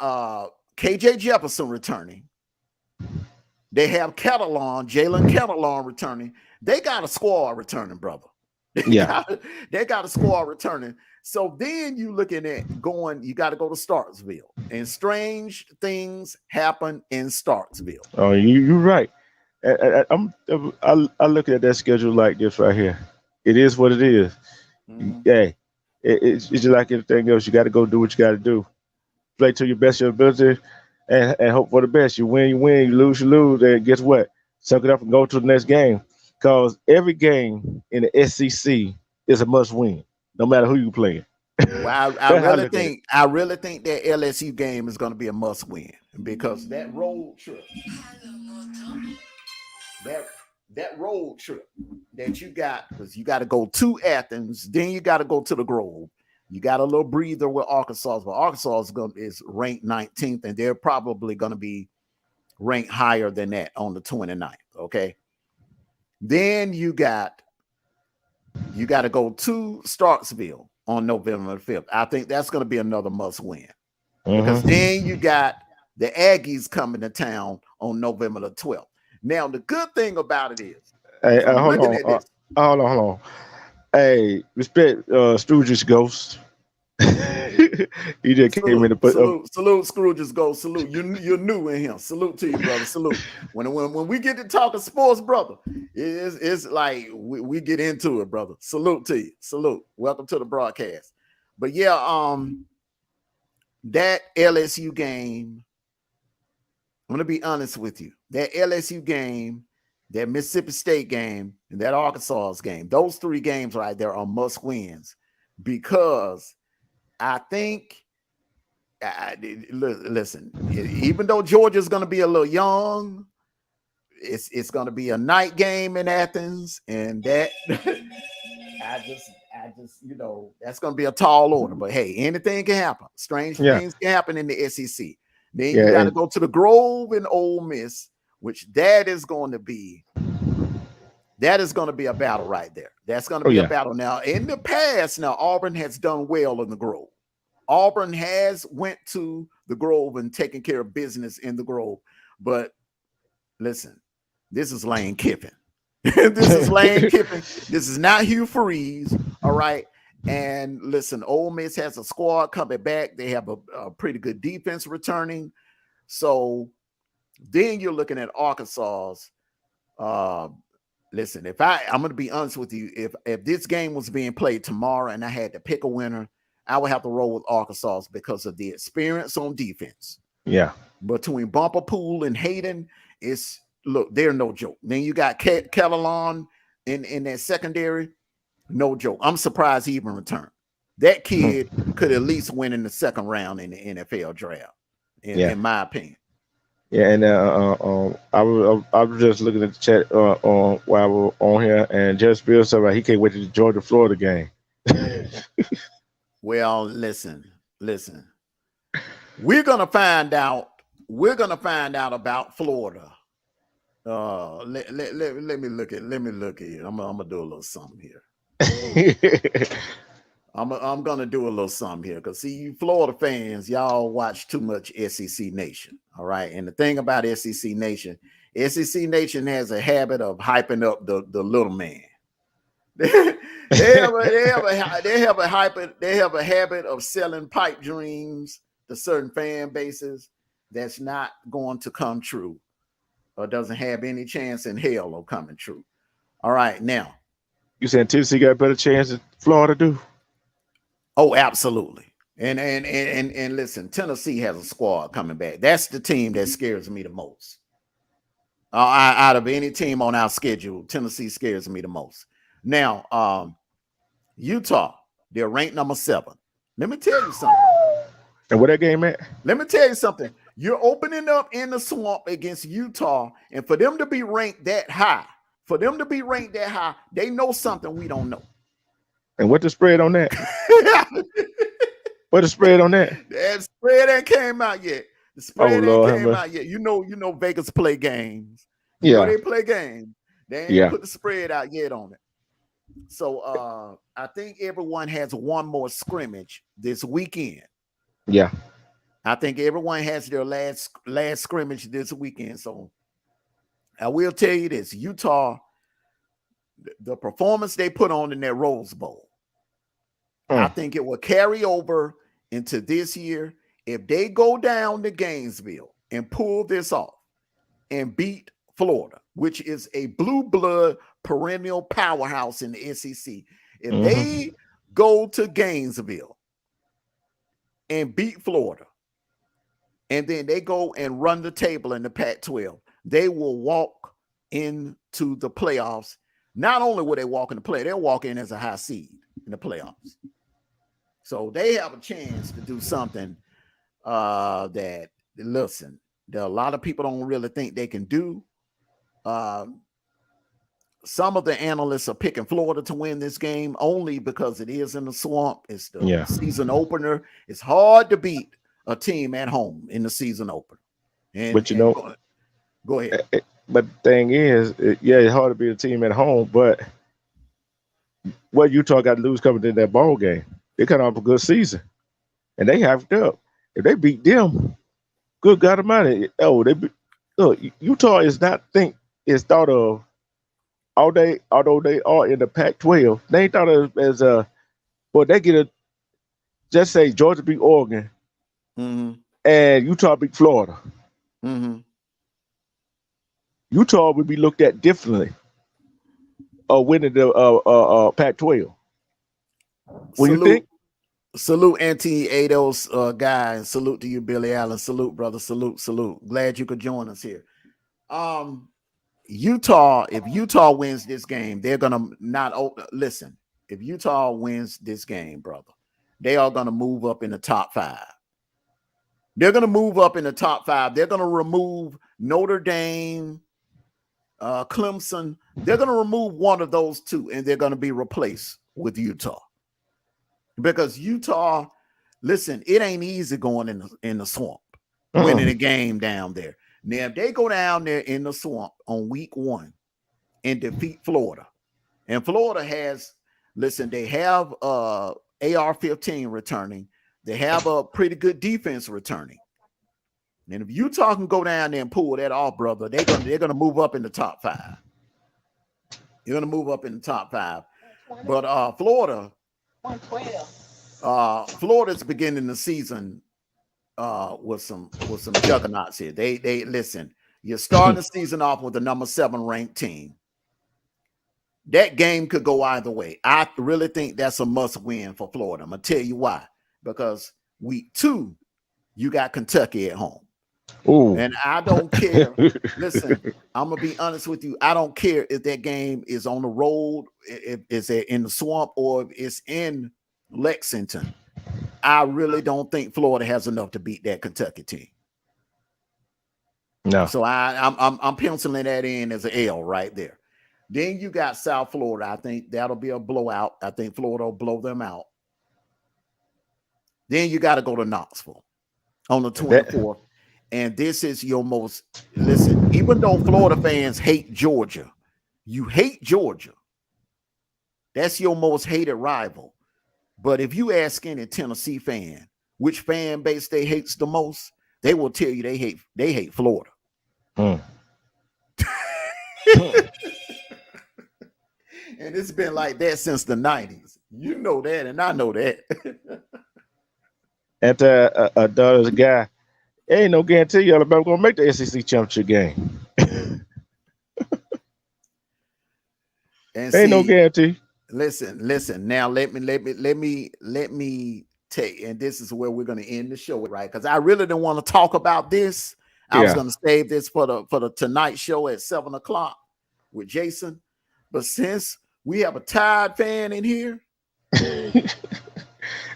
KJ Jefferson returning. They have Jalen Catalon returning. They got a squad returning, brother. They got a squad returning. So then you looking at you got to go to Starksville. And strange things happen in Starksville. Oh, you're right. I look at that schedule like this right here. It is what it is. Mm-hmm. Hey, it's just like anything else. You got to go do what you got to do. Play to your best of your ability and hope for the best. You win, you lose, you lose. And guess what? Suck it up and go to the next game. Because every game in the SEC is a must win, no matter who you play. Well, I really think that LSU game is going to be a must win because that road trip, that you got, because you got to go to Athens, then you got to go to the Grove. You got a little breather with Arkansas, but Arkansas is ranked 19th, and they're probably going to be ranked higher than that on the 29th. Okay. Then you got to go to Starksville on November 5th. I think that's going to be another must win because then you got the Aggies coming to town on November the 12th. Now, the good thing about it is, Hey, I'm hold looking on. at this. Hold on. Hey, respect Stooge's ghost. He just came in to put Salute, Scrooge's go. Salute. You're new in here. Salute to you, brother. Salute. When we get to talking sports, brother, it's like we get into it, brother. Salute to you. Salute. Welcome to the broadcast. But yeah, that LSU game, I'm gonna be honest with you. That LSU game, that Mississippi State game, and that Arkansas game, those three games right there are must wins because I think listen, even though Georgia's going to be a little young, it's going to be a night game in Athens, and that I just that's going to be a tall order. But hey, anything can happen. Strange things can happen in the SEC. Then you got to go to the Grove in Ole Miss, which that is going to be a battle right there. That's going to be a battle. Now, in the past, Auburn has done well in the Grove. Auburn has went to the Grove and taken care of business in the Grove. But listen, this is Lane Kiffin. This is Lane Kiffin. This is not Hugh Freeze. All right. And listen, Ole Miss has a squad coming back. They have a pretty good defense returning. So then you're looking at Arkansas's. Listen, I'm going to be honest with you, if this game was being played tomorrow and I had to pick a winner, I would have to roll with Arkansas because of the experience on defense. Yeah. Between Bumper Pool and Hayden, they're no joke. Then you got Kellelon in that secondary, no joke. I'm surprised he even returned. That kid could at least win in the second round in the NFL draft, in my opinion. Yeah, and I was just looking at the chat on while we were on here, and Judge Bill said he can't wait to the Georgia-Florida game. Well, listen. We're gonna find out about Florida. Let me look at it. I'm gonna do a little something here. I'm gonna do a little something here because see, you Florida fans, y'all watch too much SEC Nation. All right. And the thing about SEC Nation has a habit of hyping up the little man. They have a habit of selling pipe dreams to certain fan bases that's not going to come true or doesn't have any chance in hell of coming true. All right, now. You saying Tennessee got a better chance than Florida do? Oh, absolutely. And listen, Tennessee has a squad coming back. That's the team that scares me the most. Out of any team on our schedule, Tennessee scares me the most. Now, Utah, they're ranked number 7. Let me tell you something. And where that game at? Let me tell you something. You're opening up in the swamp against Utah, and for them to be ranked that high, they know something we don't know. And what the spread on that? What the spread on that? That spread ain't came out yet. The spread ain't came out yet. You know Vegas play games. You know they play games. They ain't put the spread out yet on it. So I think everyone has one more scrimmage this weekend. Yeah. I think everyone has their last scrimmage this weekend. So I will tell you this, Utah, the performance they put on in their Rose Bowl, I think it will carry over into this year. If they go down to Gainesville and pull this off and beat Florida, which is a blue blood perennial powerhouse in the SEC, if they go to Gainesville and beat Florida, and then they go and run the table in the Pac-12, they will walk into the playoffs. Not only will they walk in the play, they'll walk in as a high seed in the playoffs. So they have a chance to do something that a lot of people don't really think they can do. Some of the analysts are picking Florida to win this game only because it is in the swamp. It's the season opener. It's hard to beat a team at home in the season opener. But Go ahead. But the thing is, yeah, it's hard to be a team at home. But what Utah got to lose coming in that ball game? They cut off a good season, and they have it up. If they beat them, good God Almighty! Oh, look. Utah is thought of all day, although they are in the Pac-12. They ain't thought of as a. Well, they get a. Just say Georgia beat Oregon, Mm-hmm. and Utah beat Florida. Mm-hmm. Utah would be looked at differently of winning the Pac-12. What you Salute, think? salute, Anti Ados guy, and salute to you, Billy Allen. Salute, brother. Salute, salute. Glad you could join us here. Um, Utah, if Utah wins this game, they're gonna not listen. If Utah wins this game, brother, they are gonna move up in the top 5. They're gonna move up in the top 5. They're gonna remove Notre Dame, Clemson. They're gonna remove one of those two, and they're gonna be replaced with Utah. Because Utah, listen, it ain't easy going in the swamp, winning a game down there. Now, if they go down there in the swamp on week 1 and defeat Florida, and Florida has, listen, they have AR-15 returning. They have a pretty good defense returning. And if Utah can go down there and pull that off, brother, they're gonna move up in the top 5. You're gonna move up in the top 5. But Florida, 112. Florida's beginning the season with some juggernauts here. They listen. You're starting the season off with the number 7 ranked team. That game could go either way. I really think that's a must win for Florida. I'm gonna tell you why. Because week 2, you got Kentucky at home. Ooh. And I don't care. Listen, I'm gonna be honest with you. I don't care if that game is on the road, if it's in the swamp, or if it's in Lexington. I really don't think Florida has enough to beat that Kentucky team. No. So I'm penciling that in as an L right there. Then you got South Florida. I think that'll be a blowout. I think Florida will blow them out. Then you got to go to Knoxville on the 24th. And this is your most, listen, even though Florida fans hate Georgia, you hate Georgia. That's your most hated rival. But if you ask any Tennessee fan which fan base they hates the most, they will tell you they hate Florida. And it's been like that since the 90s. You know that, and I know that. And there's a guy, ain't no guarantee Alabama gonna make the SEC championship game. And ain't no guarantee. Listen. Now let me take, and this is where we're going to end the show, right? Because I really didn't want to talk about this. I was going to save this for the tonight show at 7:00 with Jason. But since we have a Tide fan in here,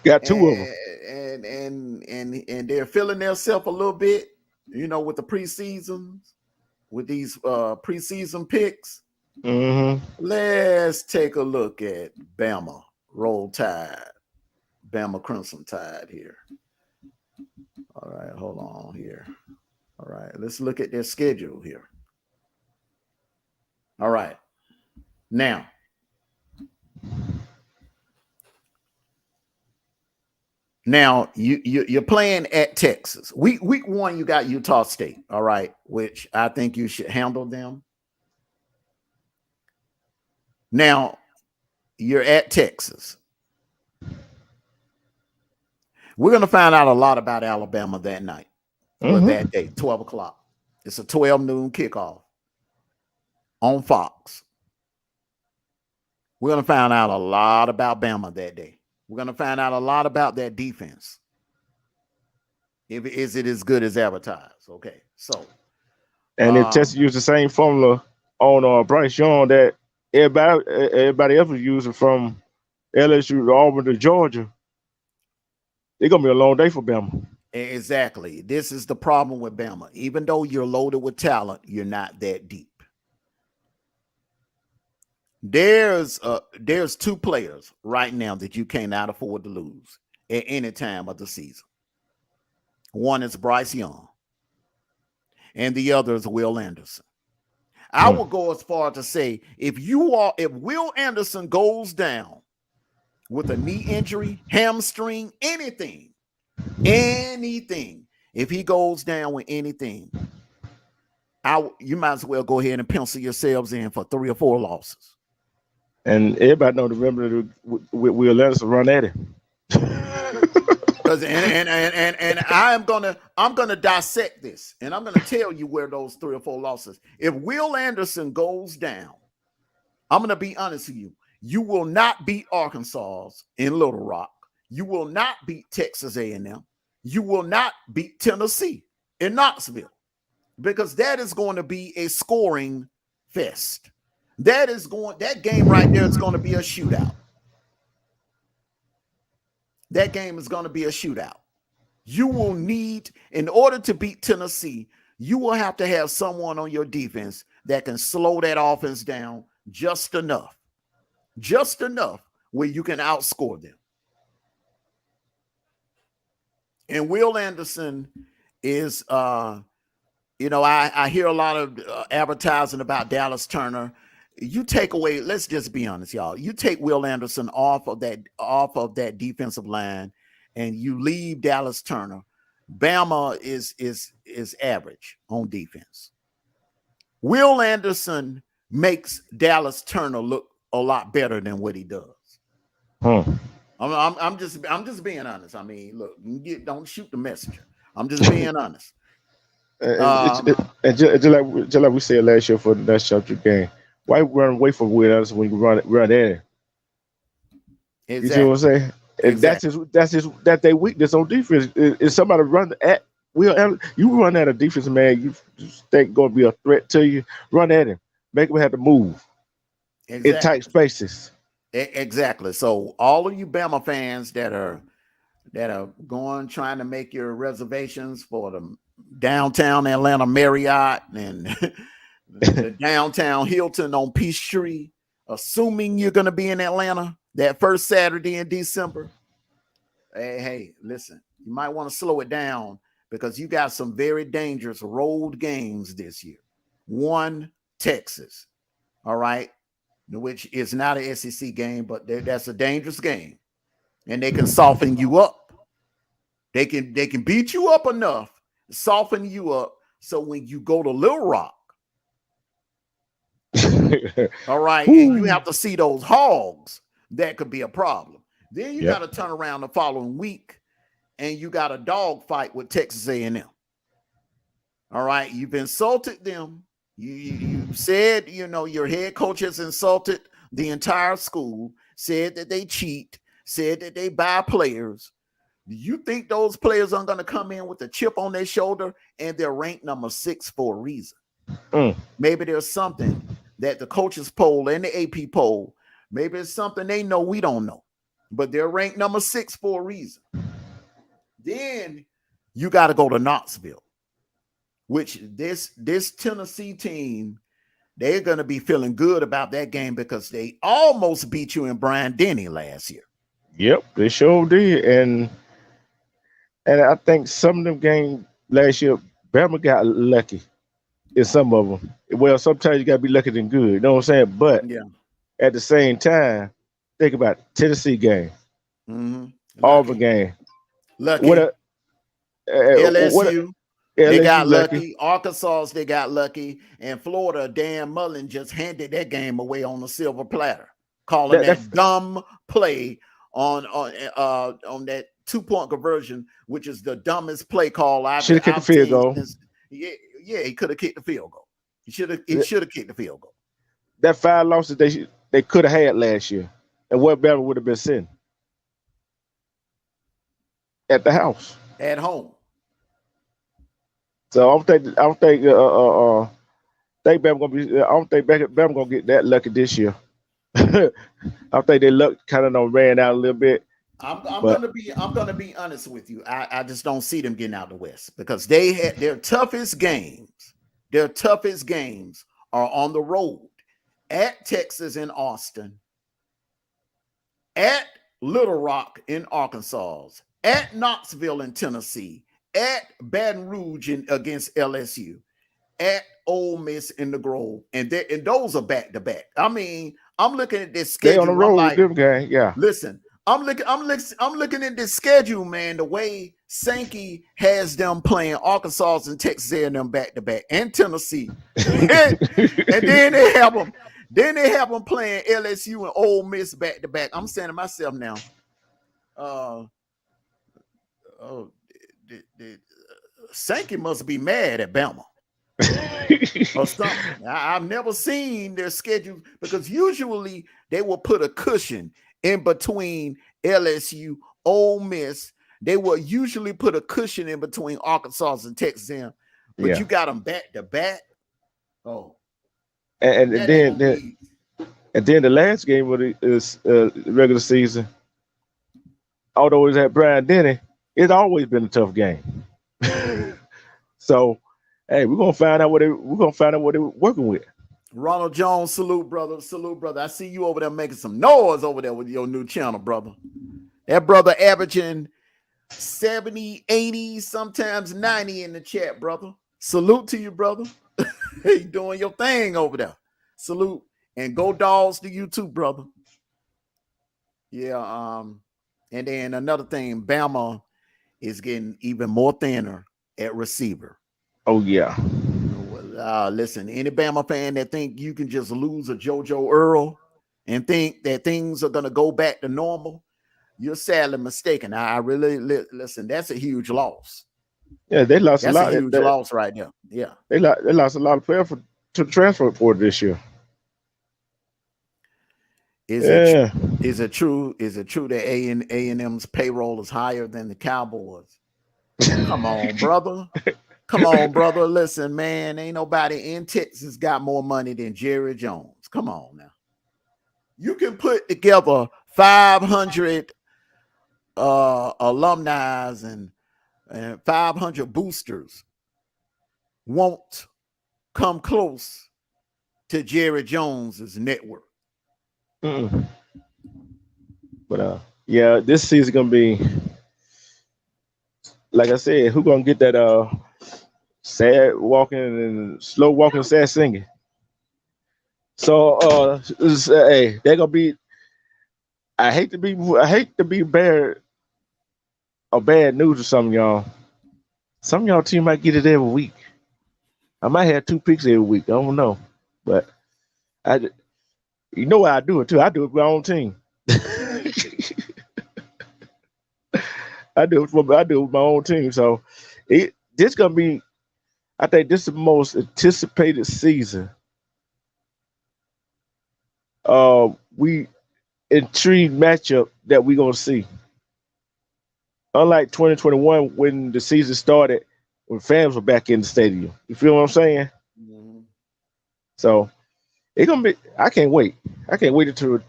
got 2 of them, and they're feeling themselves a little bit, with the preseasons, with these preseason picks. Mm-hmm. Let's take a look at Bama Roll Tide, Bama Crimson Tide here. All right, hold on here. All right, let's look at their schedule here. All right, now you're playing at Texas. Week 1, you got Utah State. All right, which I think you should handle them. Now you're at Texas. We're going to find out a lot about Alabama that night, or that day, 12:00. It's a 12 noon kickoff on Fox. We're going to find out a lot about Bama that day. We're going to find out a lot about that defense. Is it as good as advertised? Okay, so. And if Texas used the same formula on Bryce Young that everybody else was using from LSU to Auburn to Georgia, it's going to be a long day for Bama. Exactly. This is the problem with Bama. Even though you're loaded with talent, you're not that deep. There's 2 players right now that you cannot afford to lose at any time of the season. One is Bryce Young. and the other is Will Anderson. I will go as far to say if Will Anderson goes down with a knee injury, hamstring, anything, if he goes down with anything, you might as well go ahead and pencil yourselves in for 3 or 4 losses. And everybody know the remember with Will Anderson run at him. Because and I'm gonna dissect this, and I'm gonna tell you where those 3 or 4 losses. If Will Anderson goes down, I'm gonna be honest with you. You will not beat Arkansas in Little Rock. You will not beat Texas A&M. You will not beat Tennessee in Knoxville, because that is going to be a scoring fest. That game right there is going to be a shootout. That game is going to be a shootout. You will need, in order to beat Tennessee, you will have to have someone on your defense that can slow that offense down just enough where you can outscore them. And Will Anderson is, I hear a lot of advertising about Dallas Turner. You take away, let's just be honest, y'all. You take Will Anderson off of that defensive line, and you leave Dallas Turner. Bama is average on defense. Will Anderson makes Dallas Turner look a lot better than what he does. I'm just being honest. I mean, look, don't shoot the messenger. I'm just being honest. Just like we said last year for the next chapter game. Why run away from Will Anderson when you run at him? Exactly. You see what I'm saying? Exactly. That's their weakness on defense. Is somebody run at Will Anderson? You run at a defense man, you think going to be a threat to you. Run at him. Make him have to move in tight spaces. Exactly. So all of you Bama fans that are trying to make your reservations for the downtown Atlanta Marriott and the downtown Hilton on Peachtree, assuming you're going to be in Atlanta that first Saturday in December. Hey, listen, you might want to slow it down because you got some very dangerous road games this year. One, Texas, all right, which is not an SEC game, but that's a dangerous game, and they can soften you up. They can beat you up enough, soften you up, so when you go to Little Rock, all right, and you have to see those hogs, that could be a problem. Then you got to turn around the following week, and you got a dog fight with Texas A&M. All right, you've insulted them. You said, your head coach has insulted the entire school, said that they cheat, said that they buy players. Do you think those players are going to come in with a chip on their shoulder and they're ranked number 6 for a reason? Maybe there's something that the coaches poll and the AP poll, maybe it's something they know we don't know, but they're ranked number 6 for a reason. Then you got to go to Knoxville, which this Tennessee team, they're going to be feeling good about that game because they almost beat you in Bryant-Denny last year. Yep, they sure did. And I think some of them games last year, Bama got lucky in some of them. Well, sometimes you got to be lucky than good. You know what I'm saying? But at the same time, think about Tennessee game, Auburn game. Lucky. LSU. They got lucky. Arkansas, they got lucky. And Florida, Dan Mullen just handed that game away on a silver platter, calling that dumb play on that 2-point conversion, which is the dumbest play call I've seen. Should have kicked the field goal. Yeah, he could have kicked the field goal. He should have kicked the field goal. That 5 losses they could have had last year, and what Bama would have been sitting at the house, at home. So I don't think Bama gonna be. I don't think Bama gonna get that lucky this year. I think their luck kind of ran out a little bit. I'm gonna be honest with you. I just don't see them getting out the West because they had their toughest games. Their toughest games are on the road at Texas in Austin, at Little Rock in Arkansas, at Knoxville in Tennessee, at Baton Rouge against LSU. at Ole Miss in the Grove, and those are back to back. I mean, I'm looking at this They on the schedule. I'm road with like, them game. Yeah. listen, I'm looking at this schedule, man. The way Sankey has them playing Arkansas and Texas A&M back to back, and Tennessee, and then they have them. Then they have them playing LSU and Ole Miss back to back. I'm saying to myself now, uh, oh, Sankey must be mad at Bama or something. I've never seen their schedule, because usually they will put a cushion in between LSU, Ole Miss. They will usually put a cushion in between Arkansas and Texas A&M, but Yeah. you got them back to back. Oh, And that ain't gonna then be. and then the last game of the regular season, although it's at Brian Denny, it's always been a tough game. So, hey, we're gonna find out what they're working with. Ronald Jones, salute, brother. Salute, brother. I see you over there making some noise over there with your new channel, brother. That brother averaging 70, 80, sometimes 90 in the chat, brother. Salute to you, brother. You doing your thing over there. Salute. And go dogs to you too, brother. Yeah. And then another thing, Bama is getting even more thinner at receiver. Oh yeah. Listen, any Bama fan that think you can just lose a JoJo Earl and think that things are going to go back to normal, you're sadly mistaken. I really listen. That's a huge loss. Yeah, they lost a That's a lot. huge loss right there. Yeah, They lost a lot of players to the transfer portal this year. Is it true that A&M's payroll is higher than the Cowboys? Come on, brother. Come on, brother. Listen, man, ain't nobody in Texas got more money than Jerry Jones. Come on now. You can put together 500 alumni and 500 boosters. Won't come close to Jerry Jones's network. Mm-mm. But yeah, this season gonna be, like I said, who gonna get that sad walking and slow walking, sad singing? So hey, they're gonna be. I hate to be bad news to some of y'all. Some of y'all team might get it every week. I might have 2 picks every week. I don't know, but you know why I do it too. I do it for my own team. I do it with my own team. So this gonna be. I think this is the most anticipated season. We intrigued matchup that we gonna see. Unlike 2021 when the season started, when fans were back in the stadium. You feel what I'm saying? Mm-hmm. So it's gonna be. I can't wait. I can't wait until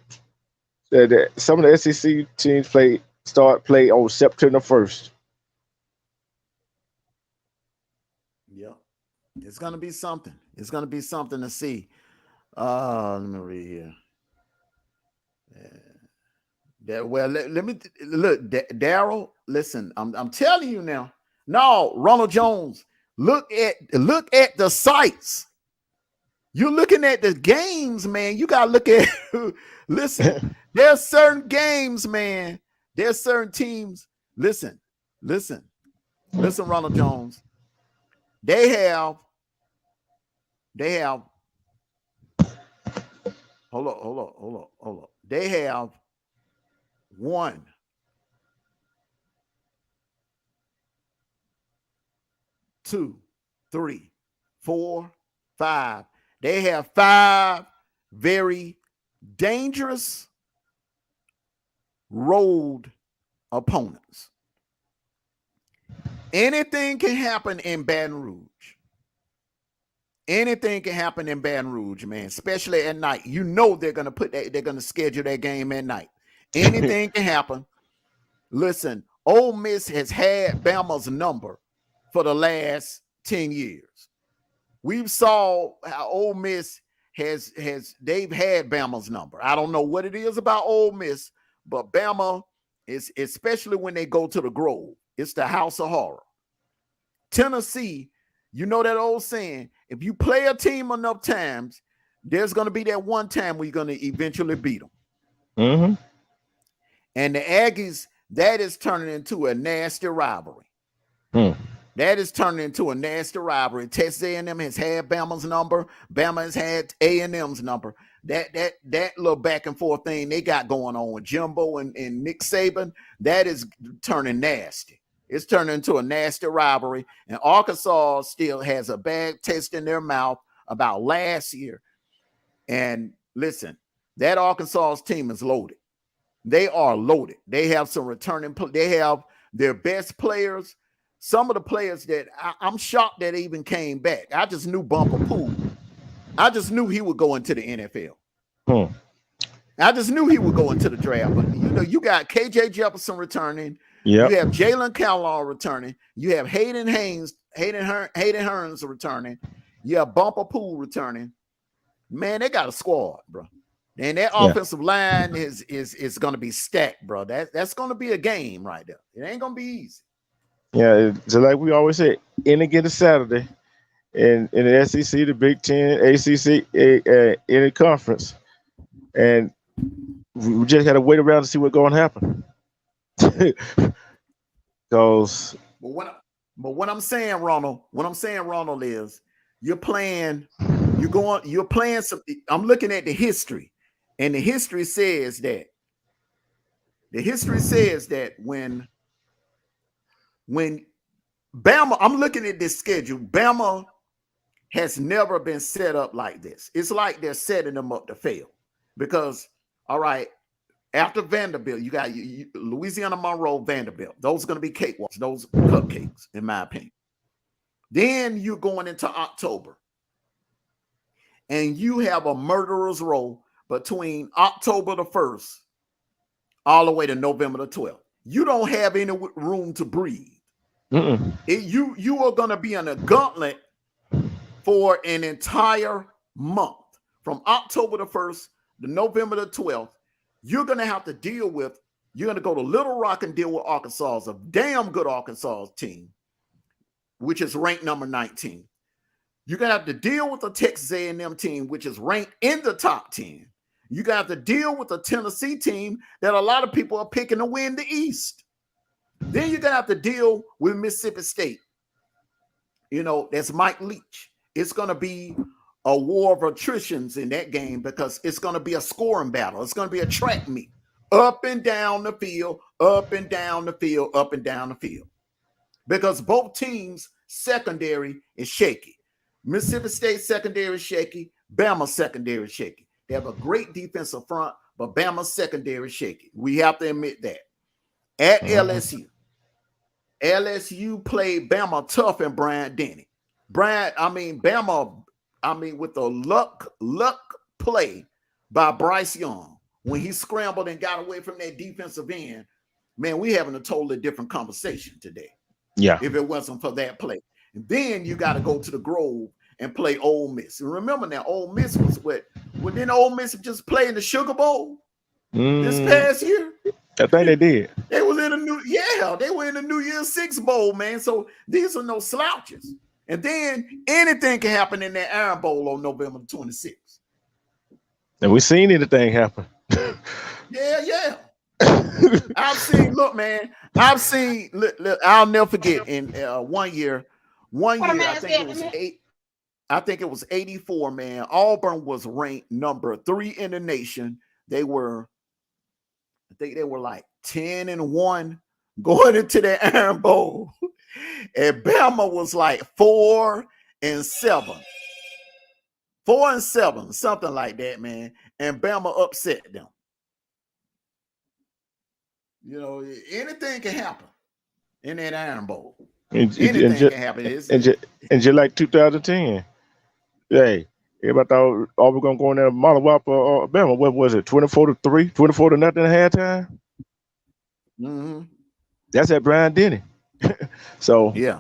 some of the SEC teams start play on September 1st. Yeah, it's gonna be something. It's gonna be something to see. Let me read here. Let me look, Daryl. Listen, I'm telling you now. No, Ronald Jones. Look at the sites. You're looking at the games, man. You gotta look at. Listen, there's certain games, man. There's certain teams. Listen, Ronald Jones. They have. Hold up. They have 1, 2, 3, 4, 5. They have 5 very dangerous road opponents. Anything can happen in Baton Rouge. Anything can happen in Baton Rouge, man, especially at night. You know they're gonna schedule that game at night. Anything can happen. Listen, Ole Miss has had Bama's number for the last 10 years. We've saw how Ole Miss they've had Bama's number. I don't know what it is about Ole Miss, but Bama is, especially when they go to the Grove, it's the house of horror. Tennessee, you know that old saying, If you play a team enough times, there's going to be that one time where you're going to eventually beat them. Mm-hmm. And the Aggies, that is turning into a nasty rivalry. Mm. That is turning into a nasty rivalry. Texas A&M has had Bama's number. Bama has had A&M's number. That little back and forth thing they got going on with Jimbo and Nick Saban, that is turning nasty. It's turning into a nasty rivalry. And Arkansas still has a bad taste in their mouth about last year. And listen, that Arkansas team is loaded. They are loaded. They have some returning. They have their best players. Some of the players that I'm shocked that even came back. I just knew Bumper Poole. I just knew he would go into the NFL. I just knew he would go into the draft. But you got KJ Jefferson returning. Yep. You have Jalen Callaway returning. You have Hayden Hearns returning. You have Bumper Poole returning. Man, they got a squad, bro. And that offensive line is going to be stacked, bro. That's going to be a game right there. It ain't going to be easy. Yeah, so like we always say, any given Saturday, in the SEC, the Big Ten, ACC, any conference, and we just got to wait around to see what's going to happen. Because, but what I'm saying, Ronald, is you're playing some. I'm looking at the history, and the history says that when Bama, I'm looking at this schedule, Bama has never been set up like this. It's like they're setting them up to fail. Because, all right, after Vanderbilt, you got Louisiana Monroe, Vanderbilt. Those are going to be cakewalks, those cupcakes, in my opinion. Then you're going into October. And you have a murderer's row between October the 1st all the way to November the 12th. You don't have any room to breathe. You are going to be in a gauntlet for an entire month. From October the 1st to November the 12th, you're going to have to deal with, you're going to go to Little Rock and deal with Arkansas, a damn good Arkansas team, which is ranked number 19. You're going to have to deal with a Texas A&M team, which is ranked in the top 10. You're going to have to deal with a Tennessee team that a lot of people are picking to win the East. Then you're going to have to deal with Mississippi State. That's Mike Leach. It's going to be a war of attritions in that game because it's going to be a scoring battle. It's going to be a track meet. Up and down the field, up and down the field, up and down the field. Because both teams' secondary is shaky. Mississippi State secondary is shaky. Bama's secondary is shaky. They have a great defensive front, but Bama's secondary is shaky. We have to admit that. At LSU played Bama tough and Bryant-Denny. Bama, with the luck play by Bryce Young, when he scrambled and got away from that defensive end, man, we having a totally different conversation today. Yeah. If it wasn't for that play. And then you got to go to the Grove and play Ole Miss. And remember now, Ole Miss was what? Well, then Ole Miss just played in the Sugar Bowl this past year. I think they did. They were in the New Year's Six Bowl, man. So these are no slouches. And then anything can happen in that Iron Bowl on November 26th. And we've seen anything happen. Yeah. I'll never forget in one year, I think it was 84, man. Auburn was ranked number 3 in the nation. I think they were like 10-1 going into that Iron Bowl. And Bama was like 4-7. 4-7, something like that, man. And Bama upset them. Anything can happen in that Iron Bowl. Anything can happen. And just like 2010, hey, everybody thought we're going to go in there and mollywop Bama. What was it, 24-3, 24-0 at halftime? Mm-hmm. That's at Bryant-Denny. So, yeah.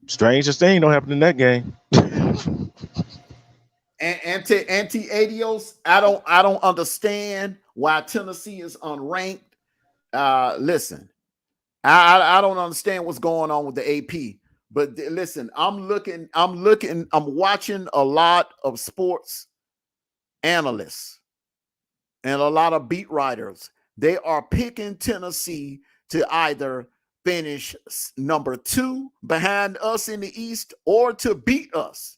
Strangest thing don't happen in that game. And to Adios, I don't understand why Tennessee is unranked. Listen, I don't understand what's going on with the AP, But listen, I'm watching a lot of sports analysts and a lot of beat writers. They are picking Tennessee to either finish number 2 behind us in the East or to beat us.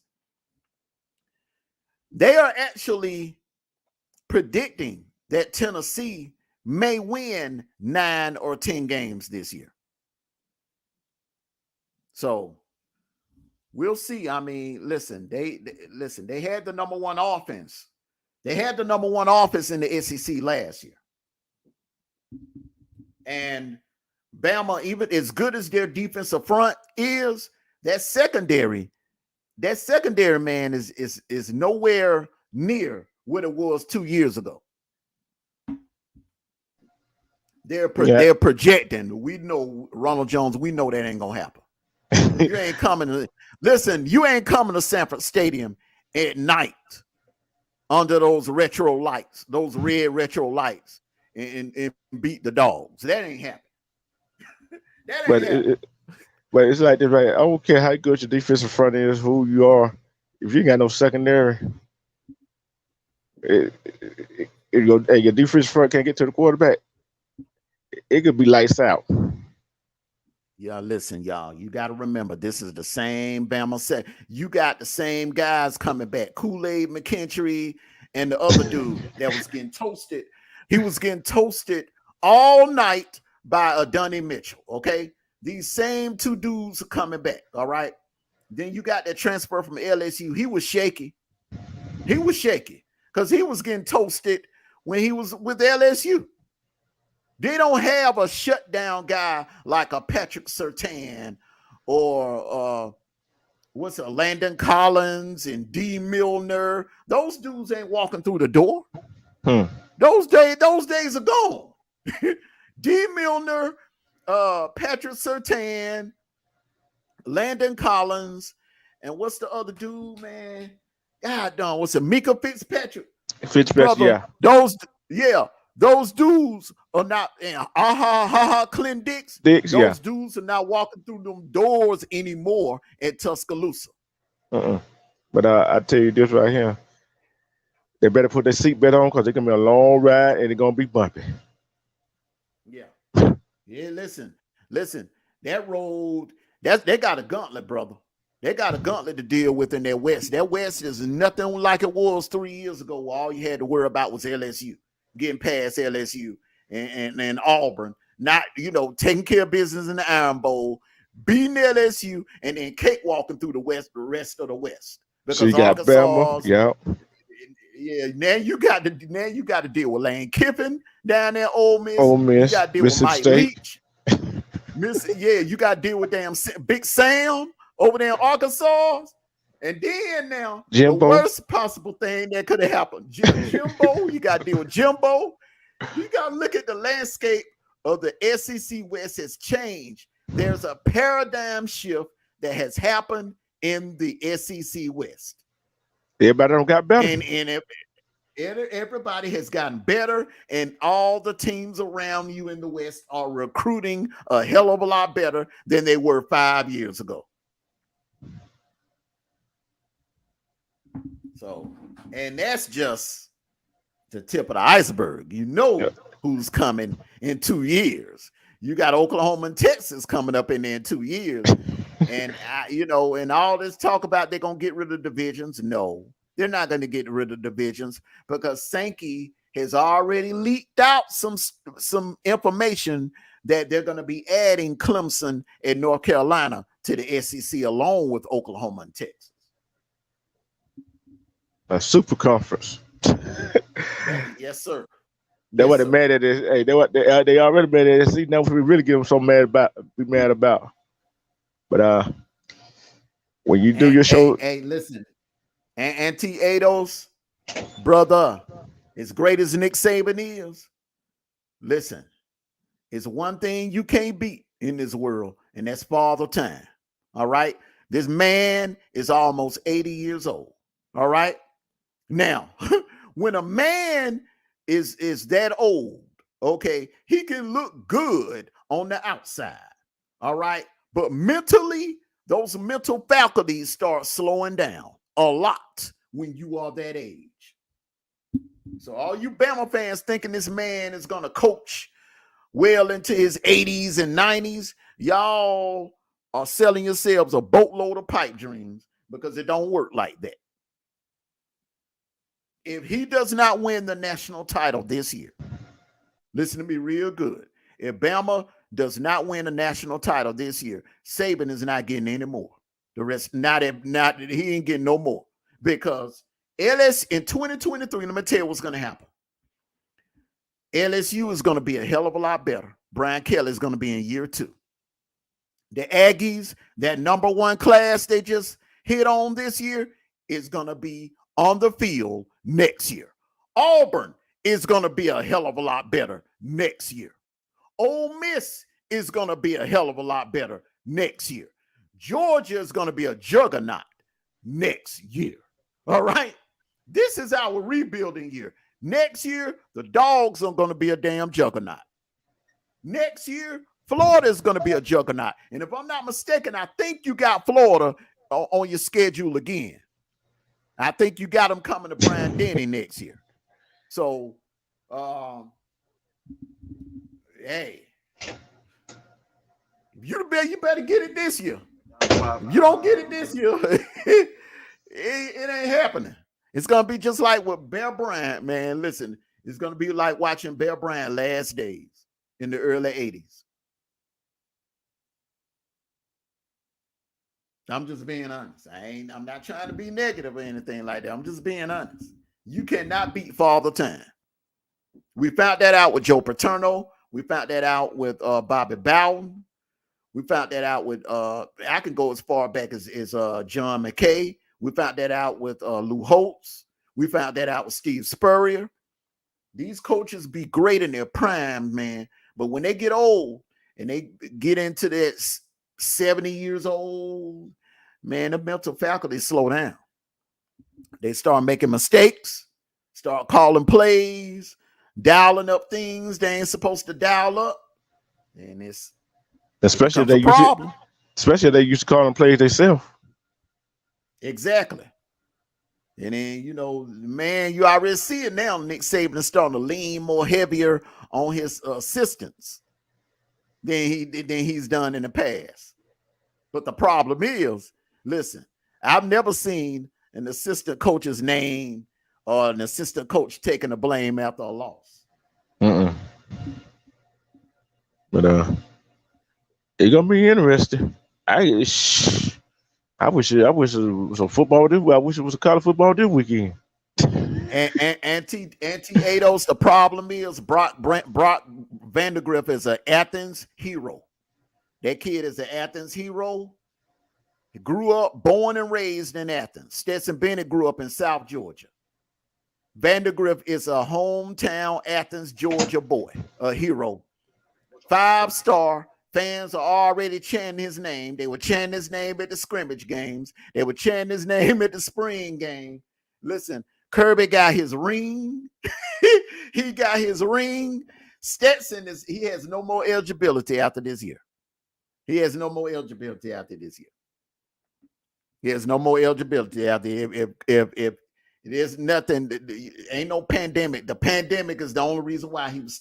They are actually predicting that Tennessee may win 9 or 10 games this year. So we'll see. I mean, listen, they had the number 1 offense. They had the number 1 offense in the SEC last year. And Bama, even as good as their defensive front is, that secondary man is nowhere near what it was 2 years ago. They're projecting. We know Ronald Jones. We know that ain't gonna happen. You ain't coming to listen. You ain't coming to Sanford Stadium at night under those retro lights, those red retro lights, and beat the Dogs. That ain't happening. That ain't happening. But it's like this, right? I don't care how good your defensive front is, who you are. If you ain't got no secondary, your defensive front can't get to the quarterback. It could be lights out. Yeah, listen, y'all. You got to remember, this is the same Bama set. You got the same guys coming back. Kool-Aid McKinstry and the other dude that was getting toasted. He was getting toasted all night by Adonai Mitchell, okay? These same 2 dudes are coming back, all right? Then you got that transfer from LSU. He was shaky. He was shaky because he was getting toasted when he was with LSU. They don't have a shutdown guy like a Patrick Surtain or Landon Collins and D. Milner. Those dudes ain't walking through the door. Those days are gone. D. Milner, Patrick Surtain, Landon Collins, and what's the other dude, man? God darn, what's it? Mika Fitzpatrick. Brother, yeah. Those dudes are not Clint Dix. Those dudes are not walking through them doors anymore at Tuscaloosa. But I tell you this right here. They better put their seatbelt on because it's gonna be a long ride and it's gonna be bumpy. Yeah. Yeah, listen. That road, they got a gauntlet, brother. They got a gauntlet to deal with in their West. That West is nothing like it was 3 years ago. All you had to worry about was LSU. Getting past LSU and Auburn, not, taking care of business in the Iron Bowl, beating LSU, and then cakewalking through the rest of the West. Because so you got Bama, yeah. Now you got to deal with Lane Kiffin down there, Ole Miss. You got to deal with Mike Leach. You got to deal with damn Big Sam over there in Arkansas. And then now, Jimbo. The worst possible thing that could have happened. Jimbo, you got to deal with Jimbo. You got to look at the landscape of the SEC West has changed. There's a paradigm shift that has happened in the SEC West. Everybody don't got better. And everybody has gotten better, and all the teams around you in the West are recruiting a hell of a lot better than they were 5 years ago. So, and that's just the tip of the iceberg. Who's coming in 2 years. You got Oklahoma and Texas coming up in there in 2 years. And, and all this talk about they're going to get rid of divisions. No, they're not going to get rid of divisions because Sankey has already leaked out some information that they're going to be adding Clemson and North Carolina to the SEC along with Oklahoma and Texas. A super conference. Yes, sir. They what they mad at this. Hey, they already mad at this. See, now we really get them so mad about. But when you do your show, hey, listen, Auntie Ados, brother, as great as Nick Saban is, listen, it's one thing you can't beat in this world, and that's Father Time. All right, this man is almost 80 years old. All right. Now, when a man is that old, okay, he can look good on the outside, all right? But mentally, those mental faculties start slowing down a lot when you are that age. So all you Bama fans thinking this man is going to coach well into his 80s and 90s, y'all are selling yourselves a boatload of pipe dreams because it don't work like that. If he does not win the national title this year, listen to me real good. If Bama does not win a national title this year, Saban is not getting any more. The rest, not he ain't getting no more. Because LS in 2023, let me tell you what's going to happen. LSU is going to be a hell of a lot better. Brian Kelly is going to be in year 2. The Aggies, that number 1 class they just hit on this year, is going to be on the field next year. Auburn is going to be a hell of a lot better next year. Ole Miss is going to be a hell of a lot better next year. Georgia is going to be a juggernaut next year. All right? This is our rebuilding year. Next year, the Dogs are going to be a damn juggernaut. Next year, Florida is going to be a juggernaut. And if I'm not mistaken, I think you got Florida on your schedule again. I think you got them coming to Brian Denny next year. So, hey, you better get it this year. If you don't get it this year, it ain't happening. It's going to be just like with Bear Bryant, man. Listen, it's going to be like watching Bear Bryant last days in the early 80s. I'm just being honest. I'm not trying to be negative or anything like that. I'm just being honest. You cannot beat Father Time. We found that out with Joe Paterno. We found that out with Bobby Bowden. We found that out with I can go as far back as John McKay. We found that out with Lou Holtz. We found that out with Steve Spurrier. These coaches be great in their prime, man. But when they get old and they get into that 70 years old, man, the mental faculty slow down. They start making mistakes, start calling plays, dialing up things they ain't supposed to dial up. And it's especially they used to call them plays themselves. Exactly. And then, man, you already see it now. Nick Saban is starting to lean more heavier on his assistants than he's done in the past. But the problem is, listen, I've never seen an assistant coach's name or an assistant coach taking the blame after a loss. But it's gonna be interesting. I wish it was a football this week. I wish it was a college football this weekend. And Auntie Ados, the problem is Brock Vandegrift is an Athens hero. That kid is an Athens hero. He grew up, born and raised in Athens. Stetson Bennett grew up in South Georgia. Vandegrift is a hometown Athens, Georgia boy, a hero. 5-star. Fans are already chanting his name. They were chanting his name at the scrimmage games. They were chanting his name at the spring game. Listen, Kirby got his ring. He got his ring. Stetson he has no more eligibility after this year. He has no more eligibility after this year. He has no more eligibility after if there's nothing, ain't no pandemic. The pandemic is the only reason why he's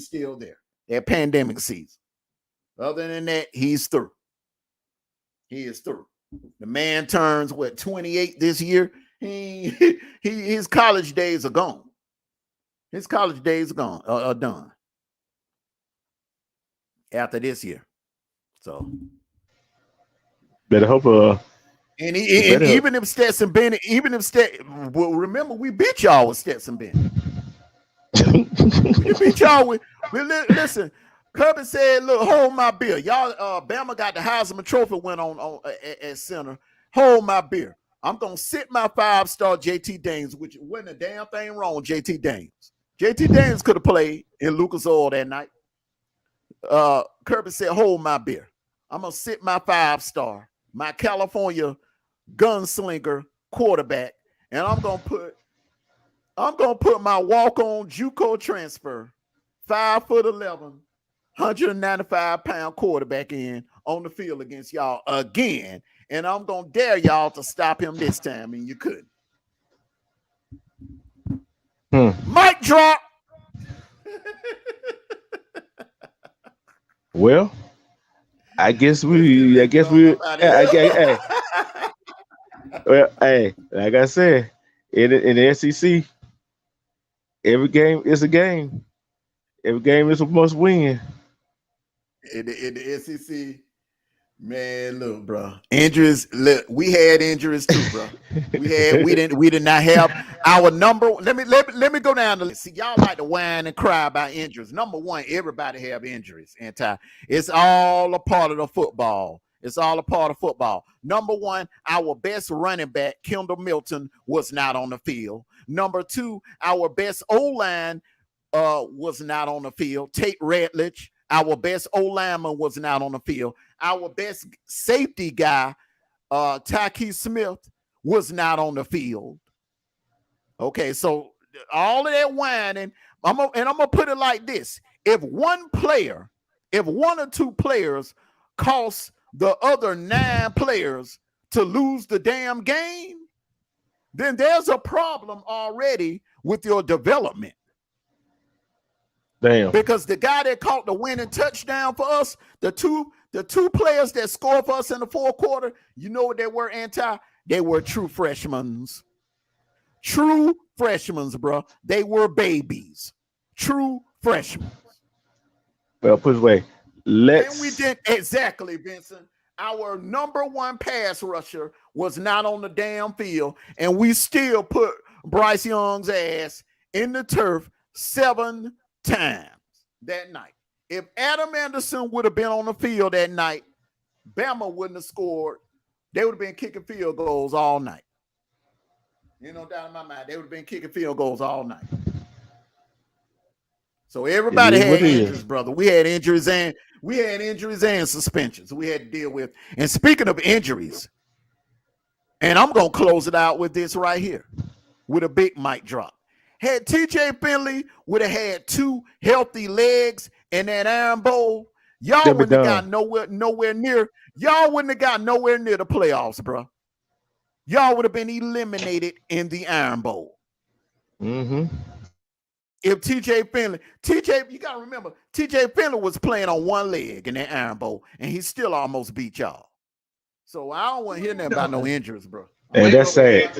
still there. That pandemic season. Other than that, he's through. He is through. The man turns 28 this year. His college days are gone. His college days are done after this year. So better hope. And even if Stetson Bennett, remember we beat y'all with Stetson Bennett. We beat y'all with. Listen. Kirby said, look, hold my beer. Y'all, Bama got the Heisman Trophy win on at center. Hold my beer. I'm going to sit my 5-star JT Dames, which wasn't a damn thing wrong with JT Dames. JT Dames could have played in Lucas Oil that night. Kirby said, hold my beer. I'm going to sit my 5-star, my California gunslinger quarterback, and I'm going to put my walk-on JUCO transfer, 5'11", 195-pound quarterback in on the field against y'all again. And I'm going to dare y'all to stop him this time, and you couldn't. Mic drop. Well, I guess we. Hey. Well, hey, like I said, in the SEC, every game is a game. Every game is a must win. In the SEC, man, look, bro. Injuries. Look, we had injuries too, bro. We did not have our number. Let me go down the list. See, y'all like to whine and cry about injuries. Number one, everybody have injuries. It's all a part of the football. It's all a part of football. Number one, our best running back, Kendall Milton, was not on the field. Number two, our best O-line was not on the field. Tate Redledge, our best O-lineman, was not on the field. Our best safety guy, Tyke Smith, was not on the field. Okay, so all of that whining, I'm gonna put it like this: if one or two players cost the other 9 players to lose the damn game, then there's a problem already with your development. Damn. Because the guy that caught the winning touchdown for us, the two players that scored for us in the fourth quarter, you know what they were, They were true freshmen. True freshmen, bro. They were babies. True freshmen. Well, put it away. And we did exactly, Vincent. Our number one pass rusher was not on the damn field, and we still put Bryce Young's ass in the turf 7 times that night. If Adam Anderson would have been on the field that night, Bama wouldn't have scored. They would have been kicking field goals all night. You know, down in my mind, they would have been kicking field goals all night. So everybody had injuries, brother. We had injuries and suspensions we had to deal with. And speaking of injuries, and I'm going to close it out with this right here, with a big mic drop. Had TJ Finley would have had 2 healthy legs in that Iron Bowl, y'all wouldn't have got nowhere near. Y'all wouldn't have got nowhere near the playoffs, bro. Y'all would have been eliminated in the Iron Bowl. Mm-hmm. If TJ Finley, you got to remember, TJ Finley was playing on one leg in that Iron Bowl, and he still almost beat y'all. So I don't want to hear nothing about no injuries, bro. And that's sad.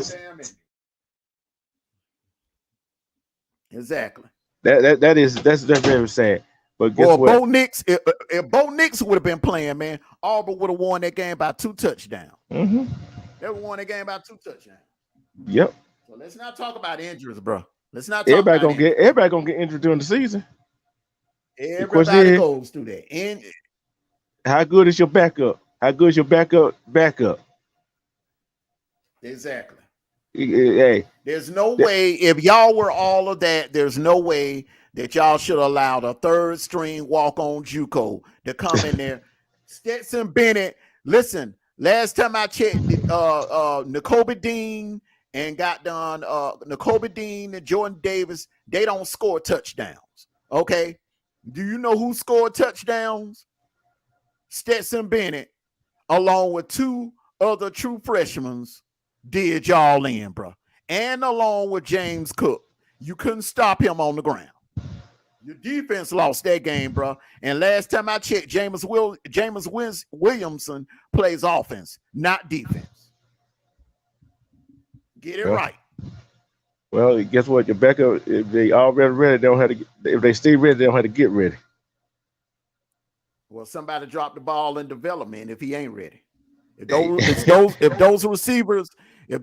Exactly. That's very sad. But guess what? Bo Nix, if Bo Nix would have been playing, man, Auburn would have won that game by 2 touchdowns. Mm-hmm. They would have won that game by 2 touchdowns. Yep. So let's not talk about injuries, bro. Let's not talk everybody about injuries. Everybody gonna get injured during the season. Everybody goes through that. And how good is your backup? How good is your backup? Exactly. Hey, there's no way, if y'all were all of that, there's no way that y'all should have allowed a 3rd string walk-on JUCO to come in there. Stetson Bennett, listen, last time I checked, N'Kobe Dean and N'Kobe Dean and Jordan Davis, they don't score touchdowns. Okay? Do you know who scored touchdowns? Stetson Bennett, along with 2 other true freshmen, did y'all in, bro. And along with James Cook. You couldn't stop him on the ground. Your defense lost that game, bro. And last time I checked, James Williamson plays offense, not defense. Get it right. Well, guess what? Your backup, if they already ready, they don't have to. If they stay ready, they don't have to get ready. Well, somebody dropped the ball in development if he ain't ready. If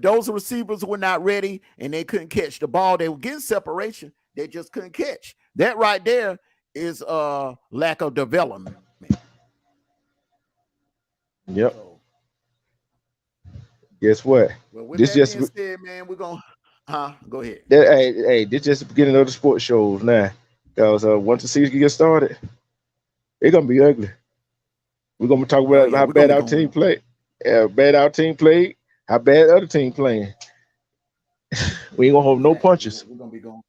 those receivers were not ready and they couldn't catch the ball, they were getting separation. They just couldn't catch. That right there is a lack of development. Yep. So, guess what? Well, with this that being said, man, we're gonna go ahead. Hey, this just the beginning of the sports shows now. Because once the season gets started, it's gonna be ugly. We're gonna talk about how bad our team played. How bad our team played, how bad the other team playing. We ain't gonna hold no punches. We're gonna be going.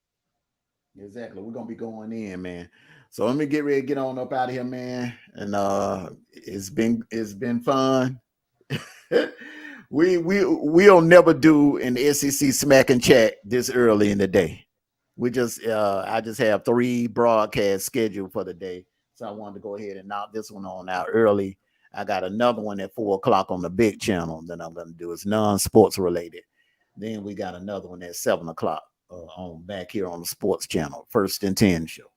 Exactly. We're gonna be going in, man. So let me get ready to get on up out of here, man. And it's been fun. We'll never do an SEC smack and chat this early in the day. I just have 3 broadcasts scheduled for the day. So I wanted to go ahead and knock this one on out early. I got another one at 4 o'clock on the big channel that I'm gonna do. It's non-sports related. Then we got another one at 7 o'clock on back here on the sports channel, First and 10 show.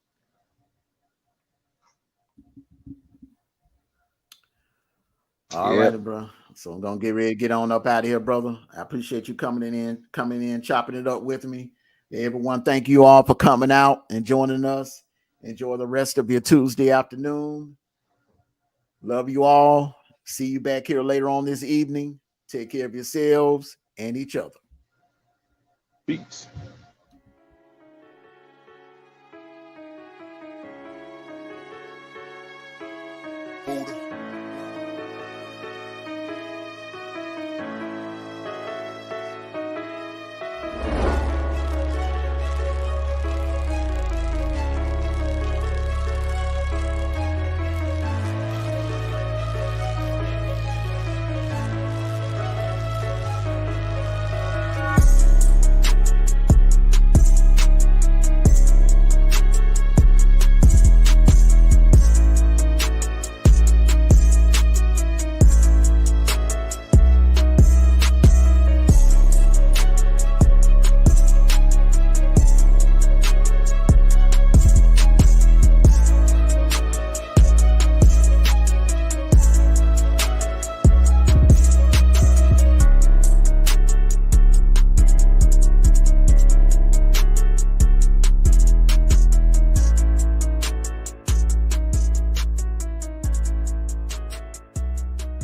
All Yeah. righty, bro. So I'm gonna get ready to get on up out of here, brother. I appreciate you coming in, chopping it up with me. Everyone, thank you all for coming out and joining us. Enjoy the rest of your Tuesday afternoon. Love you all. See you back here later on this evening. Take care of yourselves and each other. Peace. Buddha.